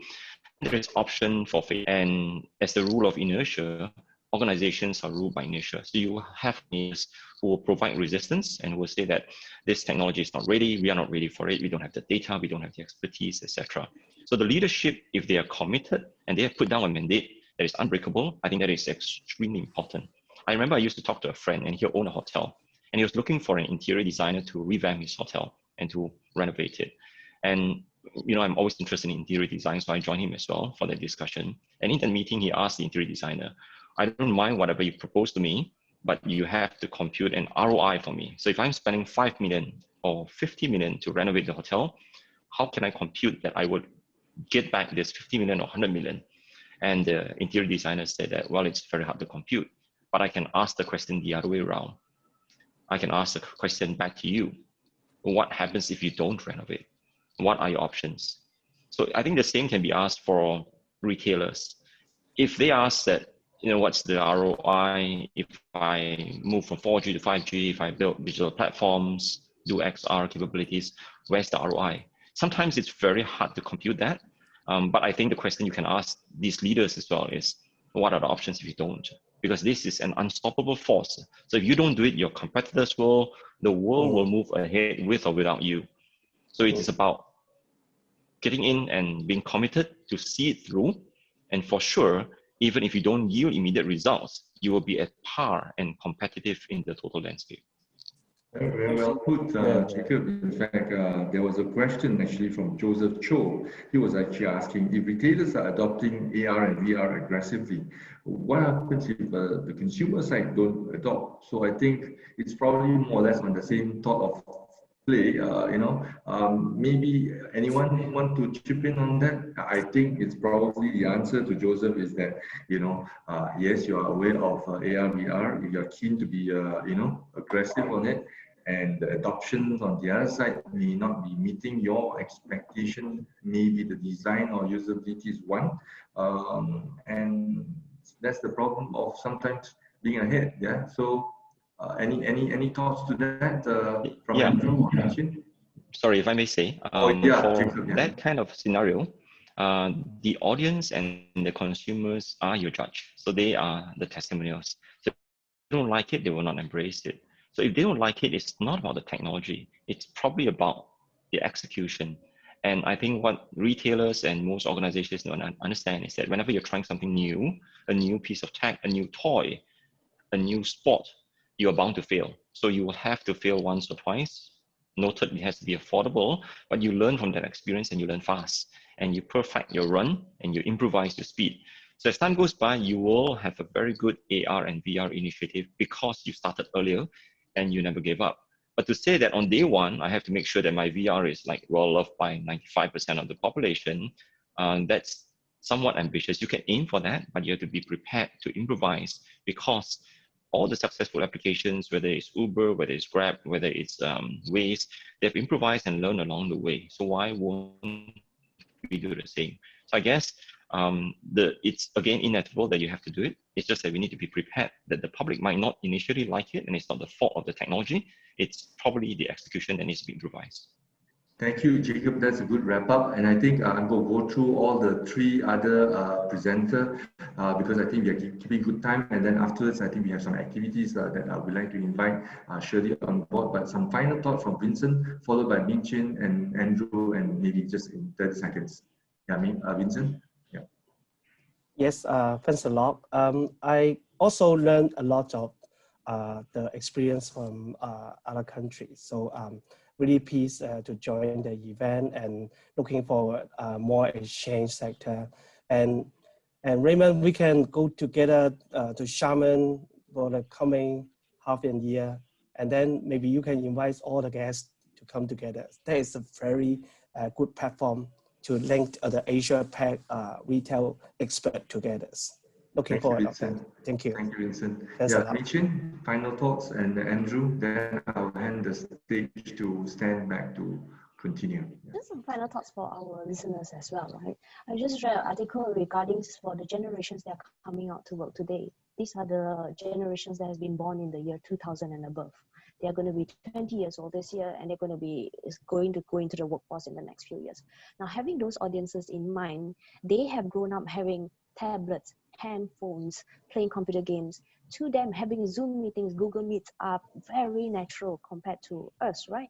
There is option for failure, and as the rule of inertia, organizations are ruled by inertia. So you have leaders who will provide resistance and will say that this technology is not ready, we are not ready for it, we don't have the data, we don't have the expertise, etc. So the leadership, if they are committed and they have put down a mandate that is unbreakable, I think that is extremely important. I remember I used to talk to a friend and he owned a hotel and he was looking for an interior designer to revamp his hotel and to renovate it. And I'm always interested in interior design, so I joined him as well for that discussion. And in that meeting, he asked the interior designer, I don't mind whatever you propose to me, but you have to compute an ROI for me. So if I'm spending 5 million or 50 million to renovate the hotel, how can I compute that I would get back this 50 million or 100 million? And the interior designer said that, well, it's very hard to compute, but I can ask the question the other way around. I can ask the question back to you. What happens if you don't renovate? What are your options? So I think the same can be asked for retailers. If they ask that, what's the ROI if I move from 4G to 5G, if I build digital platforms, do XR capabilities, where's the ROI? Sometimes it's very hard to compute that. But I think the question you can ask these leaders as well is, what are the options if you don't? Because this is an unstoppable force. So if you don't do it, your competitors will, the world will move ahead with or without you. So it is about getting in and being committed to see it through. And for sure, even if you don't yield immediate results, you will be at par and competitive in the total landscape. Very well put, Jacob. In fact, there was a question actually from Joseph Cho. He was actually asking, if retailers are adopting AR and VR aggressively, what happens if the consumer side don't adopt? So I think it's probably more or less on the same thought of play. Maybe anyone want to chip in on that? I think it's probably the answer to Joseph is that, yes, you are aware of AR, VR. If you're keen to be, aggressive on it, and the adoption on the other side may not be meeting your expectation. Maybe the design or usability is one, and that's the problem of sometimes being ahead. Yeah. So, any thoughts to that from Andrew or Chin? Sorry, if I may say, that kind of scenario, the audience and the consumers are your judge. So they are the testimonials. So if they don't like it, they will not embrace it. So if they don't like it, it's not about the technology. It's probably about the execution. And I think what retailers and most organizations don't understand is that whenever you're trying something new, a new piece of tech, a new toy, a new sport, you're bound to fail. So you will have to fail once or twice. Noted, it has to be affordable, but you learn from that experience and you learn fast. And you perfect your run and you improvise your speed. So as time goes by, you will have a very good AR and VR initiative because you started earlier and you never gave up. But to say that on day one, I have to make sure that my VR is like well loved by 95% of the population, that's somewhat ambitious. You can aim for that, but you have to be prepared to improvise because all the successful applications, whether it's Uber, whether it's Grab, whether it's Waze, they've improvised and learned along the way. So why won't we do the same? So I guess it's again inevitable that you have to do it. It's just that we need to be prepared that the public might not initially like it, and it's not the fault of the technology. It's probably the execution that needs to be improvised. Thank you, Jacob. That's a good wrap up. And I think I'm going to go through all the three other presenters because I think we are keeping good time. And then afterwards, I think we have some activities that I would like to invite Shirley on board. But some final thoughts from Vincent, followed by Ming, Chin, and Andrew, and maybe just in 30 seconds. Yeah, Vincent? Yeah. Yes, thanks a lot. I also learned a lot of the experience from other countries. So really pleased to join the event and looking forward more exchange sector. And Raymond, we can go together to Xiamen for the coming half a year. And then maybe you can invite all the guests to come together. That is a very good platform to link the Asia Pac retail expert together. Looking forward to that. Thank you. Thank you, Vincent. Thanks a lot. Ming, final thoughts, and Andrew, then I'll hand the stage to Stan back to continue. Just some final thoughts for our listeners as well, right? I just read an article regarding for the generations that are coming out to work today. These are the generations that has been born in the year 2000 and above. They are going to be 20 years old this year, and they're going to go into the workforce in the next few years. Now, having those audiences in mind, they have grown up having tablets, handphones, playing computer games. To them, having Zoom meetings, Google Meets are very natural compared to us, right?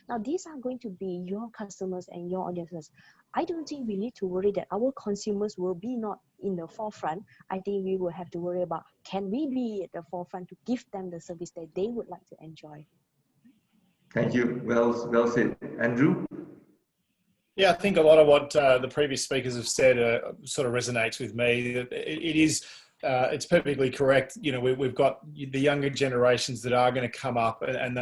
Now, these are going to be your customers and your audiences. I don't think we need to worry that our consumers will be not in the forefront. I think we will have to worry about, can we be at the forefront to give them the service that they would like to enjoy? Thank you. Well said. Andrew? Yeah, I think a lot of what the previous speakers have said sort of resonates with me. It is, it's perfectly correct. You know, we've got the younger generations that are going to come up, and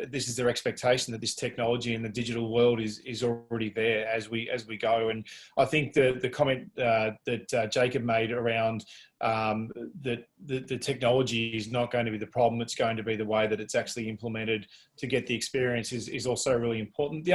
this is their expectation that this technology in the digital world is already there as we go. And I think the comment that Jacab made around that the technology is not going to be the problem, it's going to be the way that it's actually implemented to get the experience is also really important.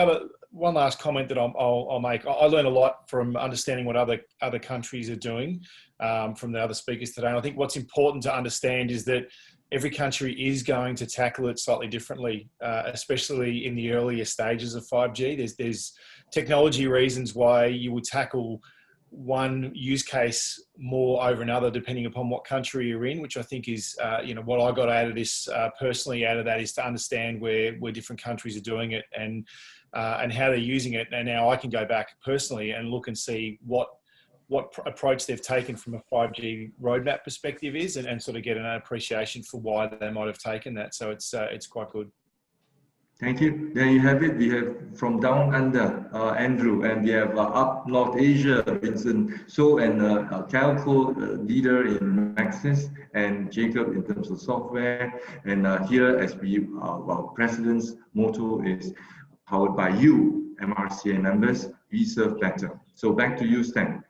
One last comment that I'll make. I learn a lot from understanding what other countries are doing from the other speakers today. And I think what's important to understand is that every country is going to tackle it slightly differently, especially in the earlier stages of 5G. There's technology reasons why you would tackle one use case more over another, depending upon what country you're in, which I think is, you know, what I got out of this personally out of that is to understand where different countries are doing it and how they're using it. And now I can go back personally and look and see what approach they've taken from a 5G roadmap perspective is, and sort of get an appreciation for why they might have taken that. So it's quite good. Thank you. There you have it. We have from down under, Andrew, and we have up North Asia, Vincent, so and telco leader in Maxis, and Jacab in terms of software. And here, as our president's motto is powered by you, MRCA members, we serve better. So back to you, Stan.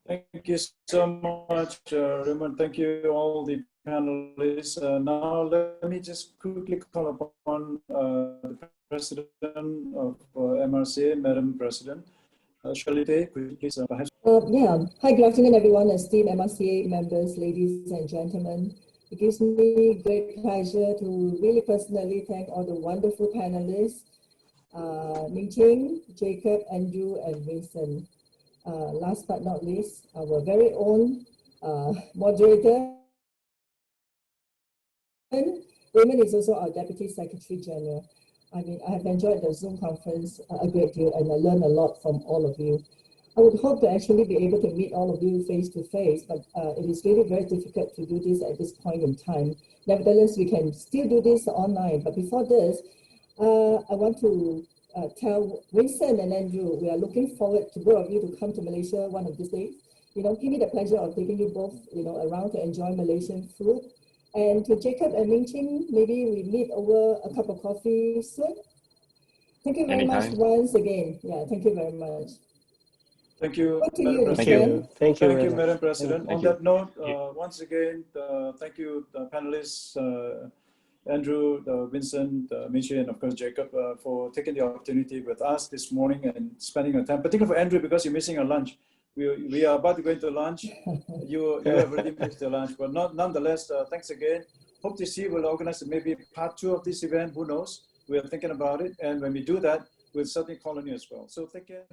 Thank you so much, Raymond. Thank you, all the panelists. Now, let me just quickly call upon the President of MRCA, Madam President. Shalite, could you please perhaps? Hi, good afternoon, everyone, esteemed MRCA members, ladies and gentlemen. It gives me great pleasure to really personally thank all the wonderful panelists, Ming, Ching, Jacab, Andrew, and Vincent. Last but not least, our very own moderator. Raymond is also our Deputy Secretary General. I mean, I have enjoyed the Zoom conference a great deal, and I learned a lot from all of you. I would hope to actually be able to meet all of you face to face, but it is really very difficult to do this at this point in time. Nevertheless, we can still do this online. But before this, I want to tell Vincent and Andrew, we are looking forward to both of you to come to Malaysia one of these days. You know, give me the pleasure of taking you both, you know, around to enjoy Malaysian food. And to Jacab and Ming Ching, maybe we meet over a cup of coffee soon. Thank you very much once again. Yeah, thank you very much. Thank you, Madam President. Thank you, Madam President. On that note, once again, thank you, panelists, Andrew, Vincent, Michi, and of course Jacab, for taking the opportunity with us this morning and spending your time, particularly for Andrew, because you're missing a lunch. We are about to go into lunch. You have already missed the lunch, but nonetheless, thanks again. Hope to see you. We'll organize maybe part 2 of this event. Who knows? We are thinking about it. And when we do that, we'll certainly call on you as well. So take care.